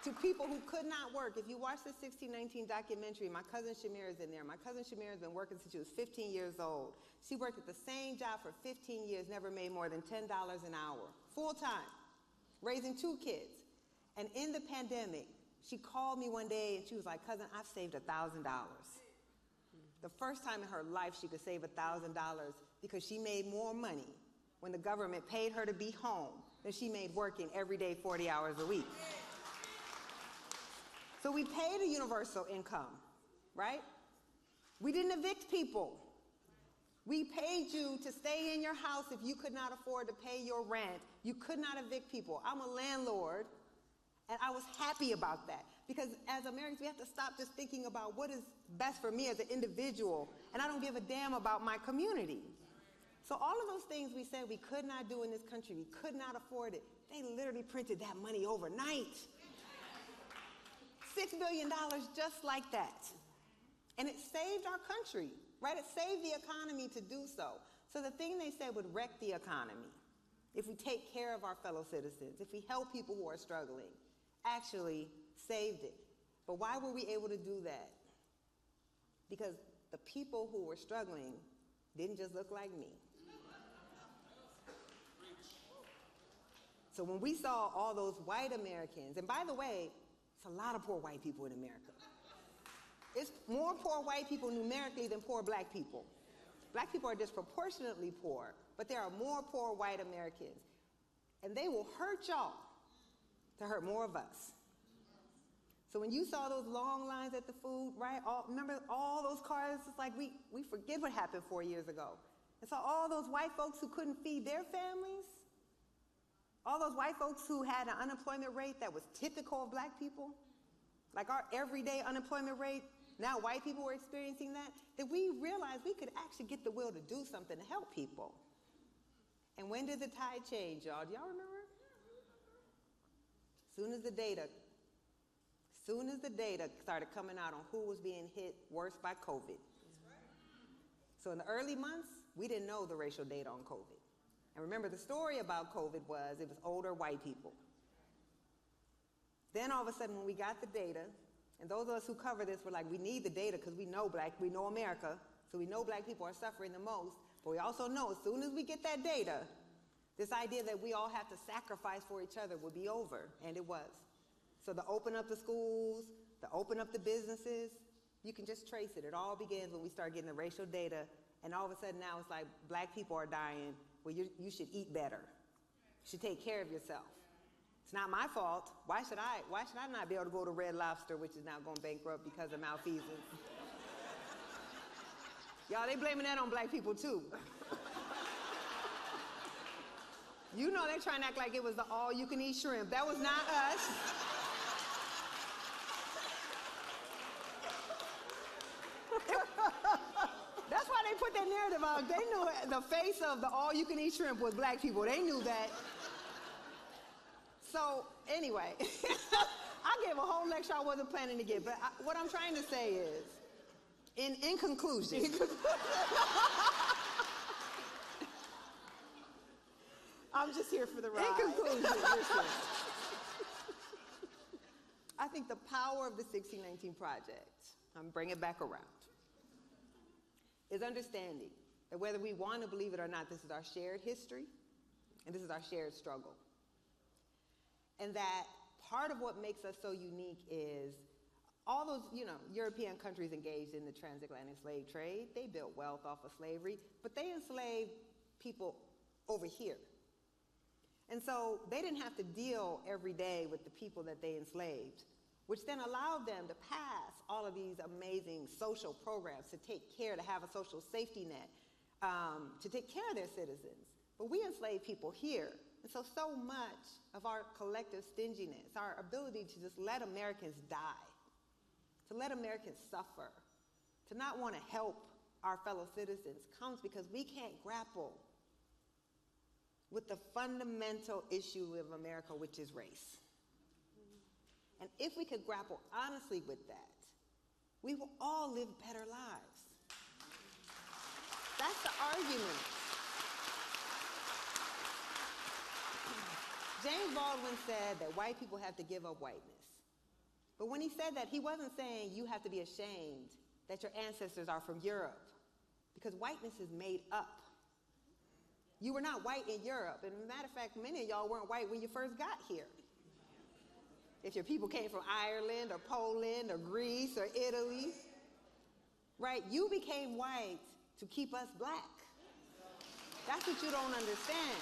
to people who could not work. If you watch the 1619 documentary, my cousin Shamir is in there. My cousin Shamir has been working since she was 15 years old. She worked at the same job for 15 years, never made more than $10 an hour, full time, raising 2 kids. And in the pandemic, she called me one day and she was like, cousin, I've saved $1,000. The first time in her life she could save $1,000 because she made more money when the government paid her to be home than she made working every day 40 hours a week. So we paid a universal income, right? We didn't evict people. We paid you to stay in your house if you could not afford to pay your rent. You could not evict people. I'm a landlord, and I was happy about that. Because as Americans, we have to stop just thinking about what is best for me as an individual, and I don't give a damn about my community. So all of those things we said we could not do in this country, we could not afford it, they literally printed that money overnight. $6 billion just like that. And it saved our country, right? It saved the economy to do so. So the thing they said would wreck the economy, if we take care of our fellow citizens, if we help people who are struggling, actually saved it. But why were we able to do that? Because the people who were struggling didn't just look like me. So when we saw all those white Americans, and by the way, it's a lot of poor white people in America. It's more poor white people numerically than poor black people. Black people are disproportionately poor, but there are more poor white Americans. And they will hurt y'all to hurt more of us. So when you saw those long lines at the food, right? Remember all those cars? It's like we forget what happened 4 years ago. And so all those white folks who couldn't feed their families, all those white folks who had an unemployment rate that was typical of black people, like our everyday unemployment rate, now white people were experiencing that we realized we could actually get the will to do something to help people. And when did the tide change, y'all? Do y'all remember? Soon as the data started coming out on who was being hit worse by COVID. So in the early months, we didn't know the racial data on COVID. And remember, the story about COVID was it was older white people. Then all of a sudden, when we got the data, and those of us who cover this were like, we need the data because we know America, so we know black people are suffering the most, but we also know as soon as we get that data, this idea that we all have to sacrifice for each other would be over, and it was. So to open up the schools, to open up the businesses, you can just trace it. It all begins when we start getting the racial data, and all of a sudden now it's like black people are dying. Well, you should eat better. You should take care of yourself. It's not my fault. Why should I not be able to go to Red Lobster, which is now going bankrupt because of malfeasance? Y'all, they blaming that on black people too. You know they're trying to act like it was the all-you-can-eat shrimp. That was not us. That's why they put that narrative out. They knew the face of the all-you-can-eat shrimp was black people. They knew that. So anyway, I gave a whole lecture I wasn't planning to give, but what I'm trying to say is, in conclusion,
I'm just here for the ride.
in conclusion, listen, I think the power of the 1619 Project, I'm bringing it back around, is understanding that whether we want to believe it or not, this is our shared history, and this is our shared struggle. And that part of what makes us so unique is all those, European countries engaged in the transatlantic slave trade. They built wealth off of slavery, but they enslaved people over here. And so they didn't have to deal every day with the people that they enslaved, which then allowed them to pass all of these amazing social programs to take care, to have a social safety net, to take care of their citizens. But we enslaved people here. And so much of our collective stinginess, our ability to just let Americans die, to let Americans suffer, to not want to help our fellow citizens comes because we can't grapple with the fundamental issue of America, which is race. And if we could grapple honestly with that, we will all live better lives. That's the argument. James Baldwin said that white people have to give up whiteness. But when he said that, he wasn't saying you have to be ashamed that your ancestors are from Europe, because whiteness is made up. You were not white in Europe. And as a matter of fact, many of y'all weren't white when you first got here. If your people came from Ireland or Poland or Greece or Italy, right? You became white to keep us black. That's what you don't understand.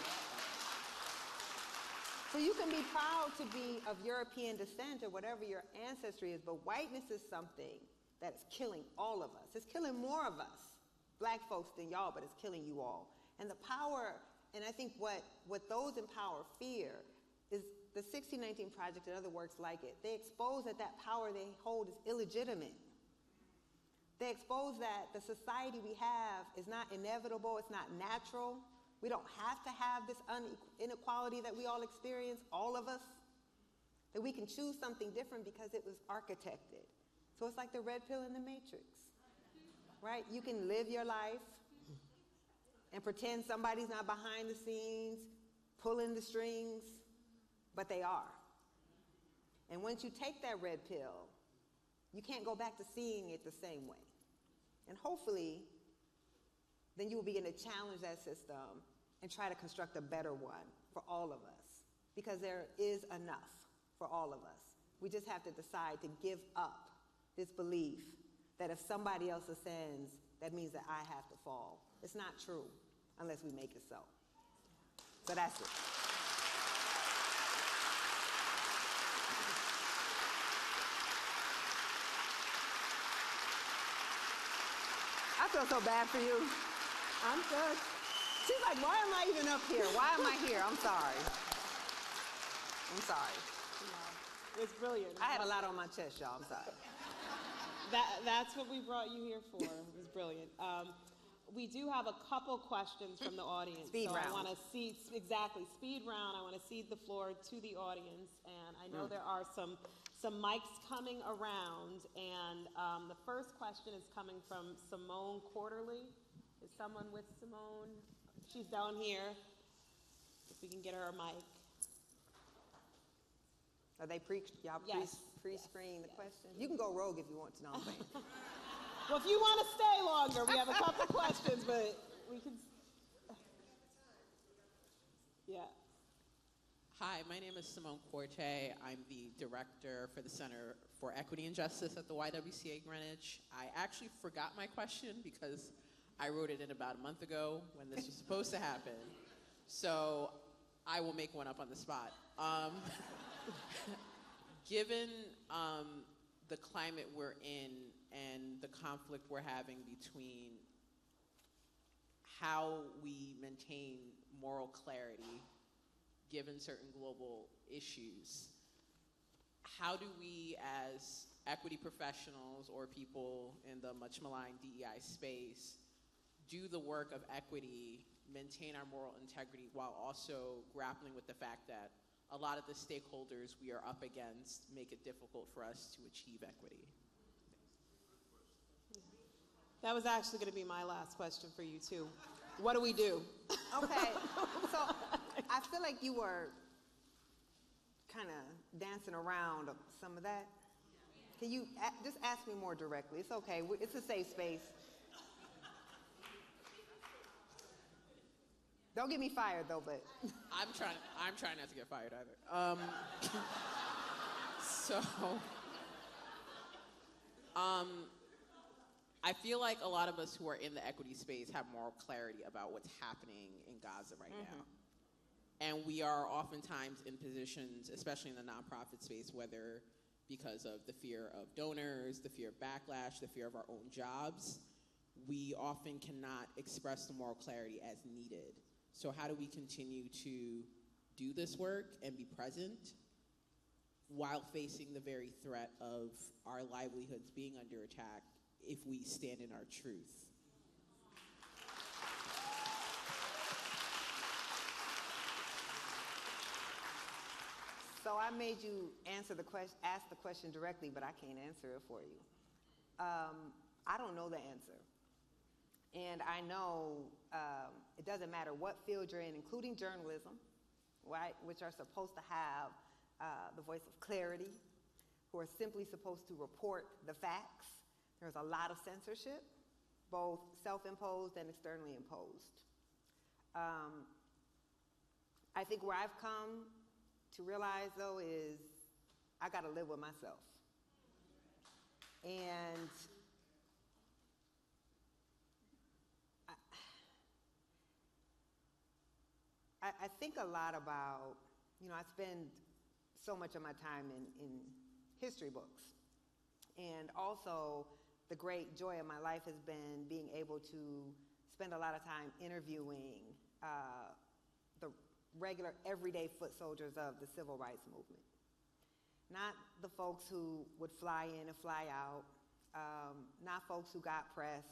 So you can be proud to be of European descent or whatever your ancestry is, but whiteness is something that is killing all of us. It's killing more of us, black folks, than y'all, but it's killing you all. And the power, and I think what those in power fear is the 1619 Project and other works like it. They expose that power they hold is illegitimate. They expose that the society we have is not inevitable, it's not natural. We don't have to have this inequality that we all experience, all of us. That we can choose something different because it was architected. So it's like the red pill in the Matrix, right? You can live your life and pretend somebody's not behind the scenes, pulling the strings, but they are. And once you take that red pill, you can't go back to seeing it the same way. And hopefully, then you will begin to challenge that system and try to construct a better one for all of us, because there is enough for all of us. We just have to decide to give up this belief that if somebody else ascends, that means that I have to fall. It's not true unless we make it so. So that's it. I feel so bad for you. I'm good. She's like, why am I even up here? Why am I here? I'm sorry. I'm sorry.
It was brilliant.
I had a lot on my chest, y'all. I'm sorry.
That's what we brought you here for. It was brilliant. We do have a couple questions from the audience.
Speed round.
I want to speed round. I want to cede the floor to the audience, and I know there are some mics coming around, and the first question is coming from Simone Quarterly. Is someone with Simone? She's down here. If we can get her a mic.
Are they pre-screen the questions? You can go rogue if you want to know what I'm saying.
Well, if you want to stay longer, we have a couple of questions, but we can. Yeah.
Hi, my name is Simone Corte. I'm the director for the Center for Equity and Justice at the YWCA Greenwich. I actually forgot my question because I wrote it in about a month ago when this was supposed to happen. So I will make one up on the spot. Given the climate we're in and the conflict we're having between how we maintain moral clarity given certain global issues, how do we as equity professionals or people in the much maligned DEI space do the work of equity, maintain our moral integrity while also grappling with the fact that a lot of the stakeholders we are up against make it difficult for us to achieve equity?
That was actually going to be my last question for you, too. What do we do?
Okay, so I feel like you were kind of dancing around some of that. Can you just ask me more directly? It's okay. It's a safe space. Don't get me fired, though, but...
I'm trying not to get fired either. So I feel like a lot of us who are in the equity space have moral clarity about what's happening in Gaza right now. And we are oftentimes in positions, especially in the nonprofit space, whether because of the fear of donors, the fear of backlash, the fear of our own jobs, we often cannot express the moral clarity as needed. So how do we continue to do this work and be present while facing the very threat of our livelihoods being under attack if we stand in our truth?
So I made you ask the question directly, but I can't answer it for you. I don't know the answer. And I know it doesn't matter what field you're in, including journalism, right, which are supposed to have the voice of clarity, who are simply supposed to report the facts. There's a lot of censorship, both self-imposed and externally imposed. I think where I've come to realize, though, is I got to live with myself. And I think a lot about, I spend so much of my time in history books. And also, the great joy of my life has been being able to spend a lot of time interviewing the regular, everyday foot soldiers of the civil rights movement. Not the folks who would fly in and fly out, not folks who got press,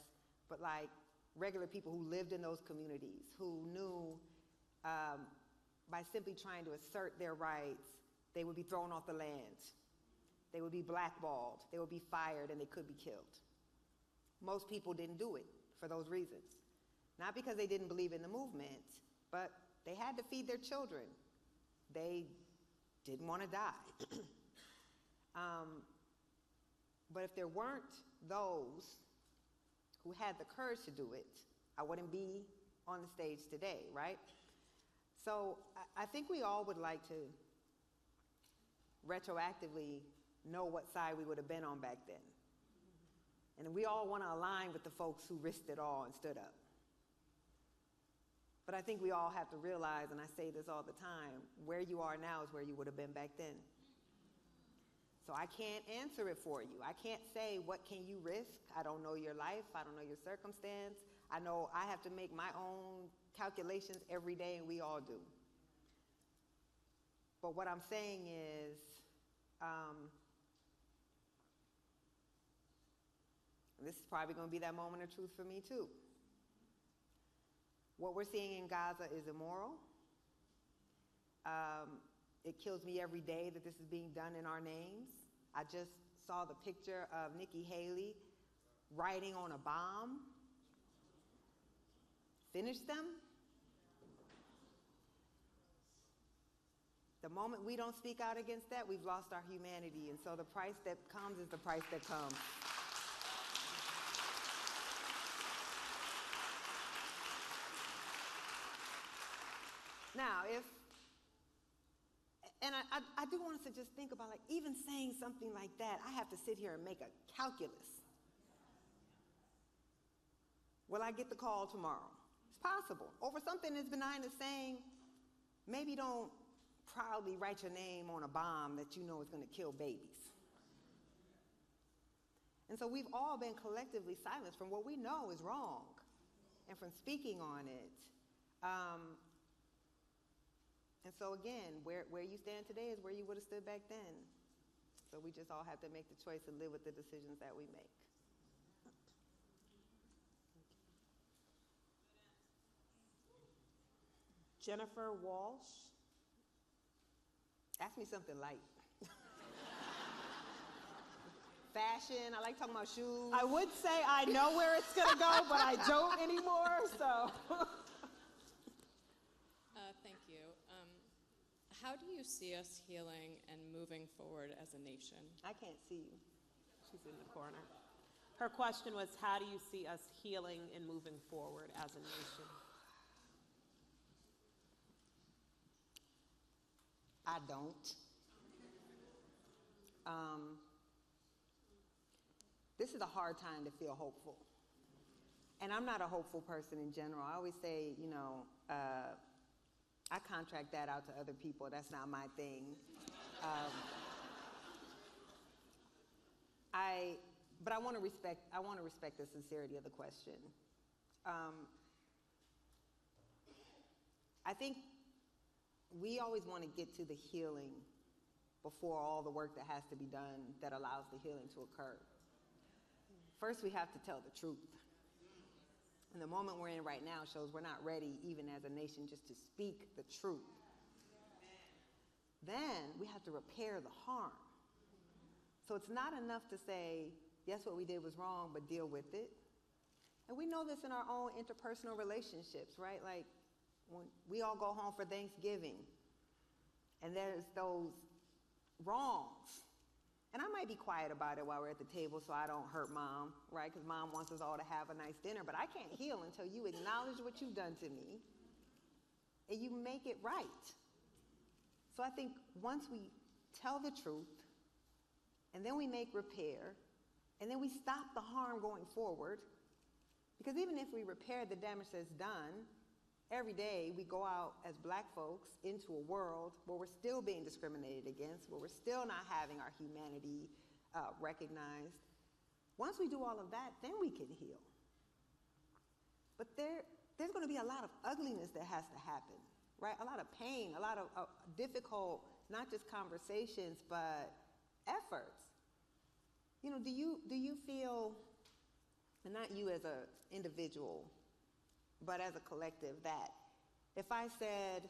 but like regular people who lived in those communities, who knew by simply trying to assert their rights, they would be thrown off the land. They would be blackballed, they would be fired, and they could be killed. Most people didn't do it for those reasons. Not because they didn't believe in the movement, but they had to feed their children. They didn't want to die. But if there weren't those who had the courage to do it, I wouldn't be on the stage today, right? So I think we all would like to retroactively know what side we would have been on back then. And we all want to align with the folks who risked it all and stood up. But I think we all have to realize, and I say this all the time, where you are now is where you would have been back then. So I can't answer it for you. I can't say, what can you risk? I don't know your life. I don't know your circumstance. I know I have to make my own calculations every day, and we all do. But what I'm saying is, this is probably going to be that moment of truth for me too. What we're seeing in Gaza is immoral. It kills me every day that this is being done in our names. I just saw the picture of Nikki Haley writing on a bomb. Finish them. The moment we don't speak out against that, we've lost our humanity. And so the price that comes is the price that comes. Now, I do want us to just think about, like, even saying something like that, I have to sit here and make a calculus. Will I get the call tomorrow? It's possible. Over something as benign as saying, maybe don't proudly write your name on a bomb that you know is going to kill babies. And so we've all been collectively silenced from what we know is wrong and from speaking on it. And so again, where you stand today is where you would have stood back then. So we just all have to make the choice and live with the decisions that we make.
Jennifer Walsh.
Ask me something light. Fashion, I like talking about shoes.
I would say I know where it's going to go, but I don't anymore, so.
Thank you. How do you see us healing and moving forward as a nation?
I can't see you.
She's in the corner. Her question was, how do you see us healing and moving forward as a nation?
I don't. this is a hard time to feel hopeful. And I'm not a hopeful person in general. I always say, I contract that out to other people. That's not my thing. But I want to respect the sincerity of the question. I think we always want to get to the healing before all the work that has to be done that allows the healing to occur. First, we have to tell the truth. And the moment we're in right now shows we're not ready, even as a nation, just to speak the truth. Then we have to repair the harm. So it's not enough to say, yes, what we did was wrong, but deal with it. And we know this in our own interpersonal relationships, right? Like when we all go home for Thanksgiving and there's those wrongs. And I might be quiet about it while we're at the table so I don't hurt mom, right? Because mom wants us all to have a nice dinner, but I can't heal until you acknowledge what you've done to me and you make it right. So I think once we tell the truth and then we make repair and then we stop the harm going forward, because even if we repair the damage that's done, every day we go out as black folks into a world where we're still being discriminated against, where we're still not having our humanity recognized. Once we do all of that, then we can heal. But there's going to be a lot of ugliness that has to happen, right? A lot of pain, a lot of difficult, not just conversations, but efforts. Do you feel, and not you as an individual, but as a collective, that if I said,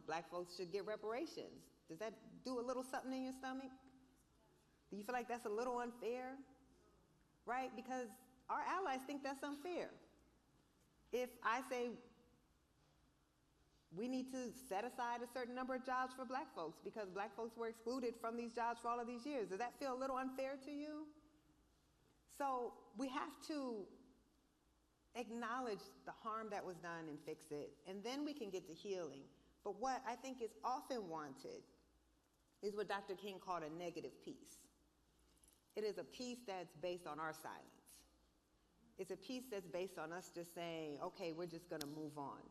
black folks should get reparations, does that do a little something in your stomach? Do you feel like that's a little unfair? Right? Because our allies think that's unfair. If I say we need to set aside a certain number of jobs for black folks because black folks were excluded from these jobs for all of these years, does that feel a little unfair to you? So we have to acknowledge the harm that was done and fix it, and then we can get to healing. But what I think is often wanted is what Dr. King called a negative peace. It is a peace that's based on our silence. It's a peace that's based on us just saying, okay, we're just going to move on.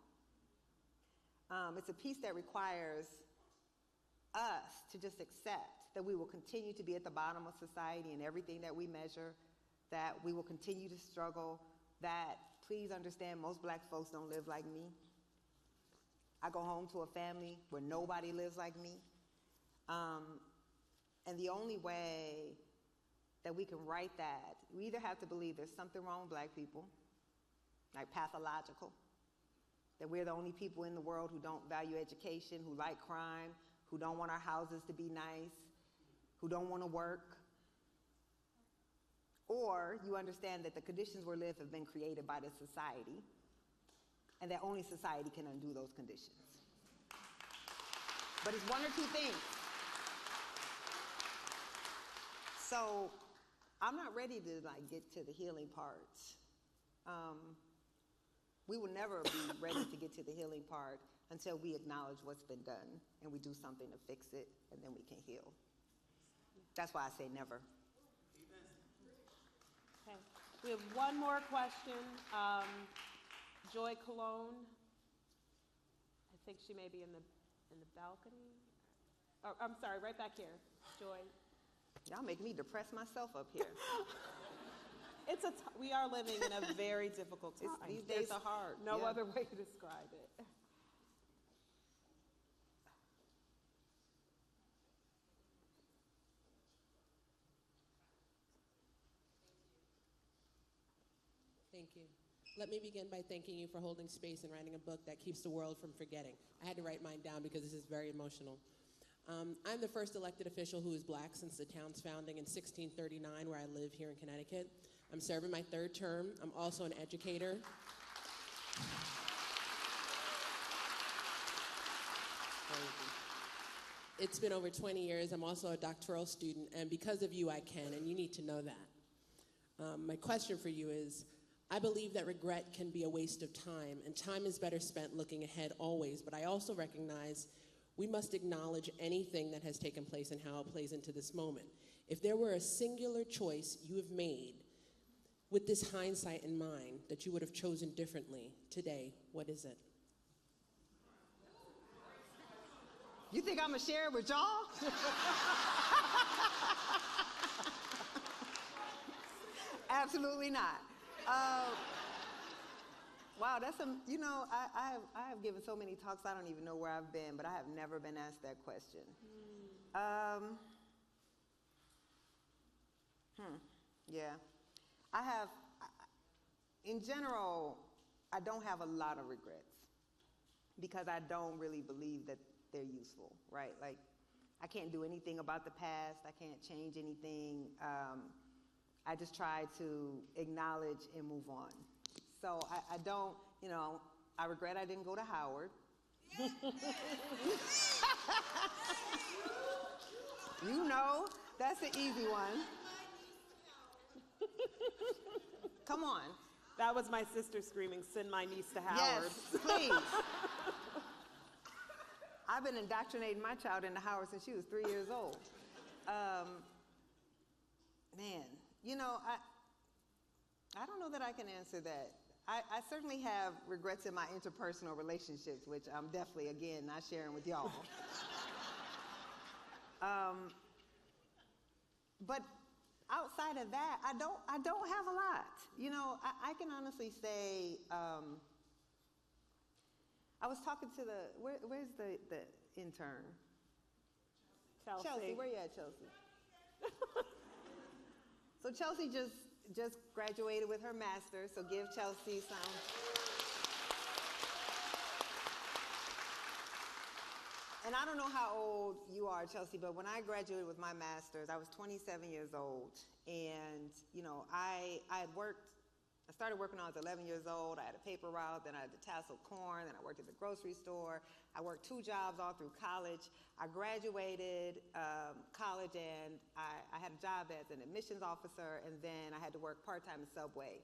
It's a peace that requires us to just accept that we will continue to be at the bottom of society in everything that we measure, that we will continue to struggle, that please understand most black folks don't live like me. I go home to a family where nobody lives like me. And the only way that we can right that, we either have to believe there's something wrong with black people, like pathological, that we're the only people in the world who don't value education, who like crime, who don't want our houses to be nice, who don't want to work. Or you understand that the conditions we live have been created by this society, and that only society can undo those conditions. But it's one or two things. So I'm not ready to get to the healing parts. We will never be ready to get to the healing part until we acknowledge what's been done and we do something to fix it, and then we can heal. That's why I say never.
Okay. We have one more question. Joy Cologne. I think she may be in the balcony. Oh, I'm sorry, right back here. Joy.
Y'all make me depress myself up here.
We are living in a very difficult time.
These days are hard.
No
Yeah.
other way to describe it.
Thank you. Let me begin by thanking you for holding space and writing a book that keeps the world from forgetting. I had to write mine down because this is very emotional. I'm the first elected official who is black since the town's founding in 1639, where I live here in Connecticut. I'm serving my third term. I'm also an educator. It's been over 20 years. I'm also a doctoral student, and because of you, I can, and you need to know that. My question for you is, I believe that regret can be a waste of time, and time is better spent looking ahead always, but I also recognize we must acknowledge anything that has taken place and how it plays into this moment. If there were a singular choice you have made with this hindsight in mind that you would have chosen differently today, what is it?
You think I'm gonna share it with y'all? Absolutely not. Wow, that's some, you know, I have given so many talks, I don't even know where I've been, but I have never been asked that question. Yeah. In general, I don't have a lot of regrets because I don't really believe that they're useful, right? Like, I can't do anything about the past. I can't change anything. I just try to acknowledge and move on. So I don't, you know, I regret I didn't go to Howard. You know, that's an easy one. Come on.
That was my sister screaming, "Send my niece to Howard."
Yes, please. I've been indoctrinating my child into Howard since she was 3 years old. Man, you know, I don't know that I can answer that. I certainly have regrets in my interpersonal relationships, which I'm definitely, again, not sharing with y'all. But outside of that, I don't have a lot. You know, I can honestly say, I was talking to where's the intern? Chelsea, where you at, Chelsea? So Chelsea just graduated with her master's, so give Chelsea some. And I don't know how old you are, Chelsea, but when I graduated with my master's, I was 27 years old. And, you know, I started working when I was 11 years old. I had a paper route, then I had the tasseled corn, then I worked at the grocery store. I worked 2 jobs all through college. I graduated college and I had a job as an admissions officer, and then I had to work part-time at Subway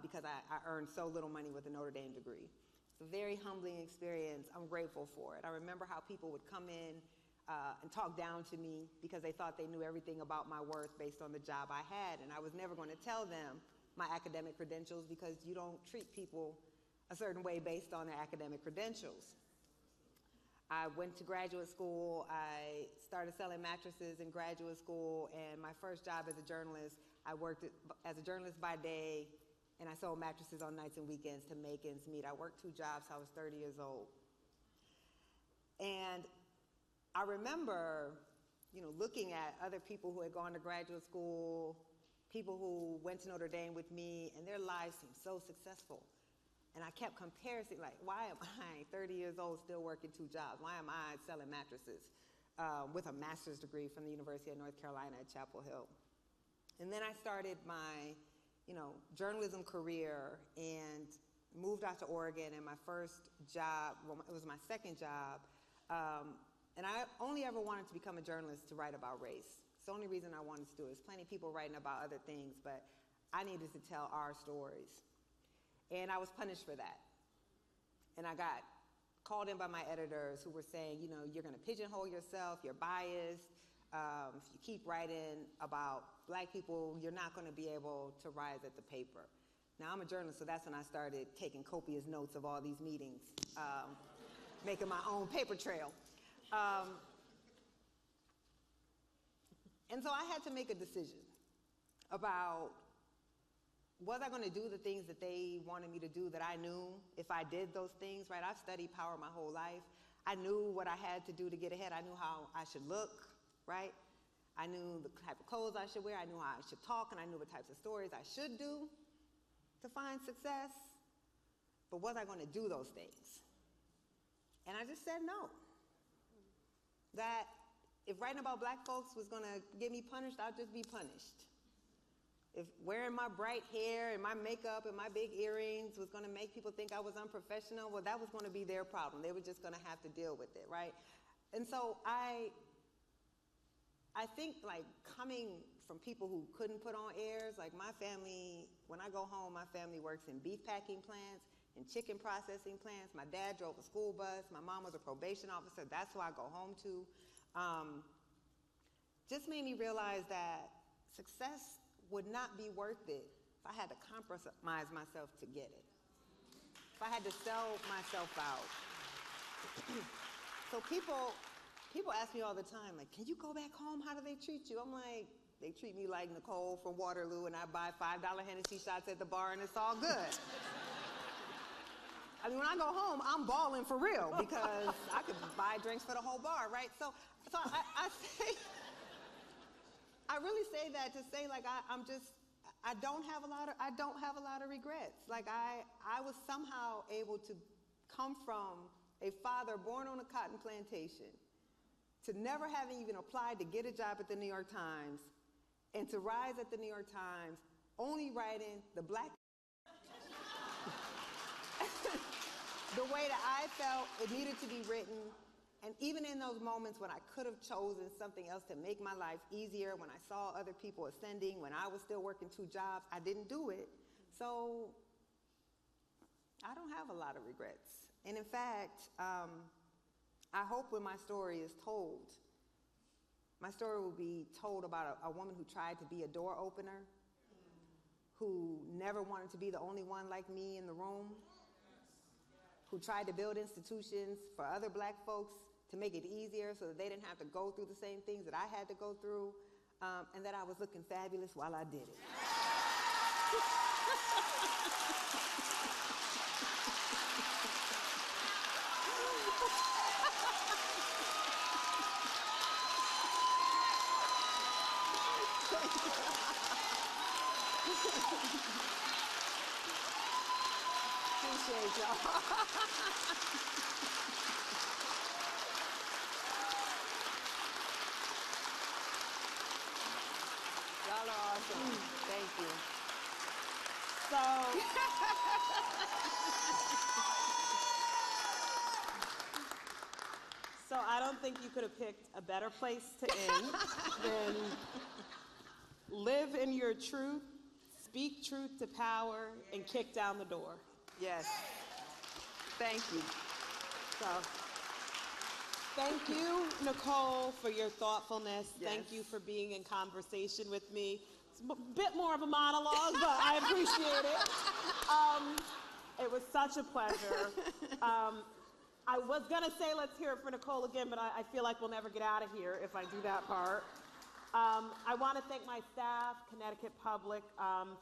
because I earned so little money with a Notre Dame degree. It's a very humbling experience. I'm grateful for it. I remember how people would come in and talk down to me because they thought they knew everything about my worth based on the job I had, and I was never going to tell them my academic credentials because you don't treat people a certain way based on their academic credentials. I went to graduate school. I started selling mattresses in graduate school, and my first job as a journalist, I worked as a journalist by day, and I sold mattresses on nights and weekends to make ends meet. I worked 2 jobs till I was 30 years old. And I remember, you know, looking at other people who had gone to graduate school, people who went to Notre Dame with me, and their lives seemed so successful. And I kept comparing, like, why am I 30 years old still working 2 jobs? Why am I selling mattresses with a master's degree from the University of North Carolina at Chapel Hill? And then I started my, you know, journalism career and moved out to Oregon, and my first job, well, it was my second job, and I only ever wanted to become a journalist to write about race. It's the only reason I wanted to do it. There's plenty of people writing about other things, but I needed to tell our stories. And I was punished for that. And I got called in by my editors who were saying, you know, you're going to pigeonhole yourself, you're biased. If you keep writing about black people, you're not going to be able to rise at the paper. Now, I'm a journalist, so that's when I started taking copious notes of all these meetings, making my own paper trail. And so I had to make a decision about, was I going to do the things that they wanted me to do that I knew if I did those things, right? I've studied power my whole life. I knew what I had to do to get ahead. I knew how I should look, right? I knew the type of clothes I should wear. I knew how I should talk, and I knew what types of stories I should do to find success. But was I going to do those things? And I just said no. That if writing about black folks was going to get me punished, I'd just be punished. If wearing my bright hair and my makeup and my big earrings was going to make people think I was unprofessional, well, that was going to be their problem. They were just going to have to deal with it, right? And so I think, like, coming from people who couldn't put on airs, like my family, when I go home, my family works in beef packing plants and chicken processing plants. My dad drove a school bus. My mom was a probation officer. That's who I go home to. just made me realize that success would not be worth it if I had to compromise myself to get it. If I had to sell myself out. So people ask me all the time, like, can you go back home? How do they treat you? I'm like, they treat me like Nicole from Waterloo, and I buy $5 Hennessy shots at the bar, and it's all good. I mean, when I go home, I'm balling for real because I could buy drinks for the whole bar, right? So I really say that to say, like, I don't have a lot of regrets. Like, I was somehow able to come from a father born on a cotton plantation to never having even applied to get a job at the New York Times, and to rise at the New York Times only writing the black the way that I felt it needed to be written. And even in those moments when I could have chosen something else to make my life easier, when I saw other people ascending, when I was still working 2 jobs, I didn't do it. So I don't have a lot of regrets. And in fact, I hope when my story is told, my story will be told about a woman who tried to be a door opener, who never wanted to be the only one like me in the room, who tried to build institutions for other black folks to make it easier so that they didn't have to go through the same things that I had to go through, and that I was looking fabulous while I did it. Appreciate y'all. Y'all are awesome. Thank you.
So I don't think you could have picked a better place to end than live in your truth, speak truth to power, and kick down the door.
Yes. Thank you.
So, thank you, Nicole, for your thoughtfulness.
Yes.
Thank you for being in conversation with me. It's a bit more of a monologue, but I appreciate it. It was such a pleasure. I was going to say let's hear it for Nicole again, but I feel like we'll never get out of here if I do that part. I want to thank my staff, Connecticut Public,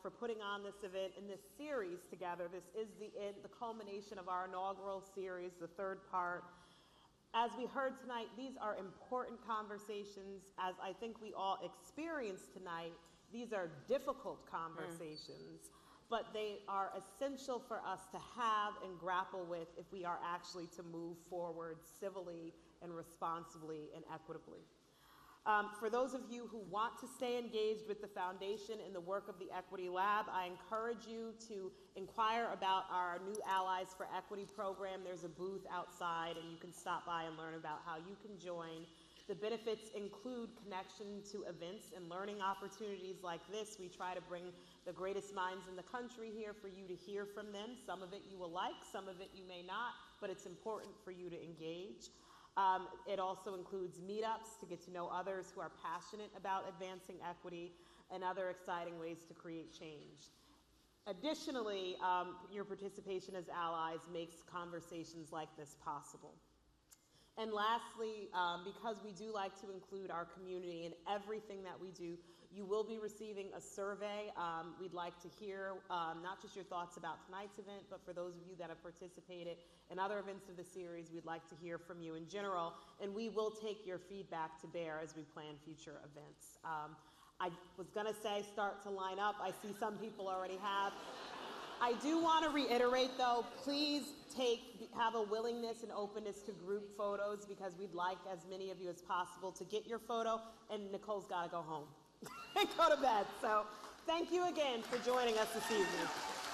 for putting on this event and this series together. This is the culmination of our inaugural series, the 3rd part. As we heard tonight, these are important conversations. As I think we all experienced tonight, these are difficult conversations, but they are essential for us to have and grapple with if we are actually to move forward civilly and responsibly and equitably. For those of you who want to stay engaged with the foundation and the work of the Equity Lab, I encourage you to inquire about our new Allies for Equity program. There's a booth outside, and you can stop by and learn about how you can join. The benefits include connection to events and learning opportunities like this. We try to bring the greatest minds in the country here for you to hear from them. Some of it you will like, some of it you may not, but it's important for you to engage. It also includes meetups to get to know others who are passionate about advancing equity and other exciting ways to create change. Additionally, your participation as allies makes conversations like this possible. And lastly, because we do like to include our community in everything that we do, you will be receiving a survey. We'd like to hear not just your thoughts about tonight's event, but for those of you that have participated in other events of the series, we'd like to hear from you in general, and we will take your feedback to bear as we plan future events. I was gonna say start to line up. I see some people already have. I do want to reiterate, though, please have a willingness and openness to group photos, because we'd like as many of you as possible to get your photo, and Nicole's got to go home and go to bed. So thank you again for joining us this evening.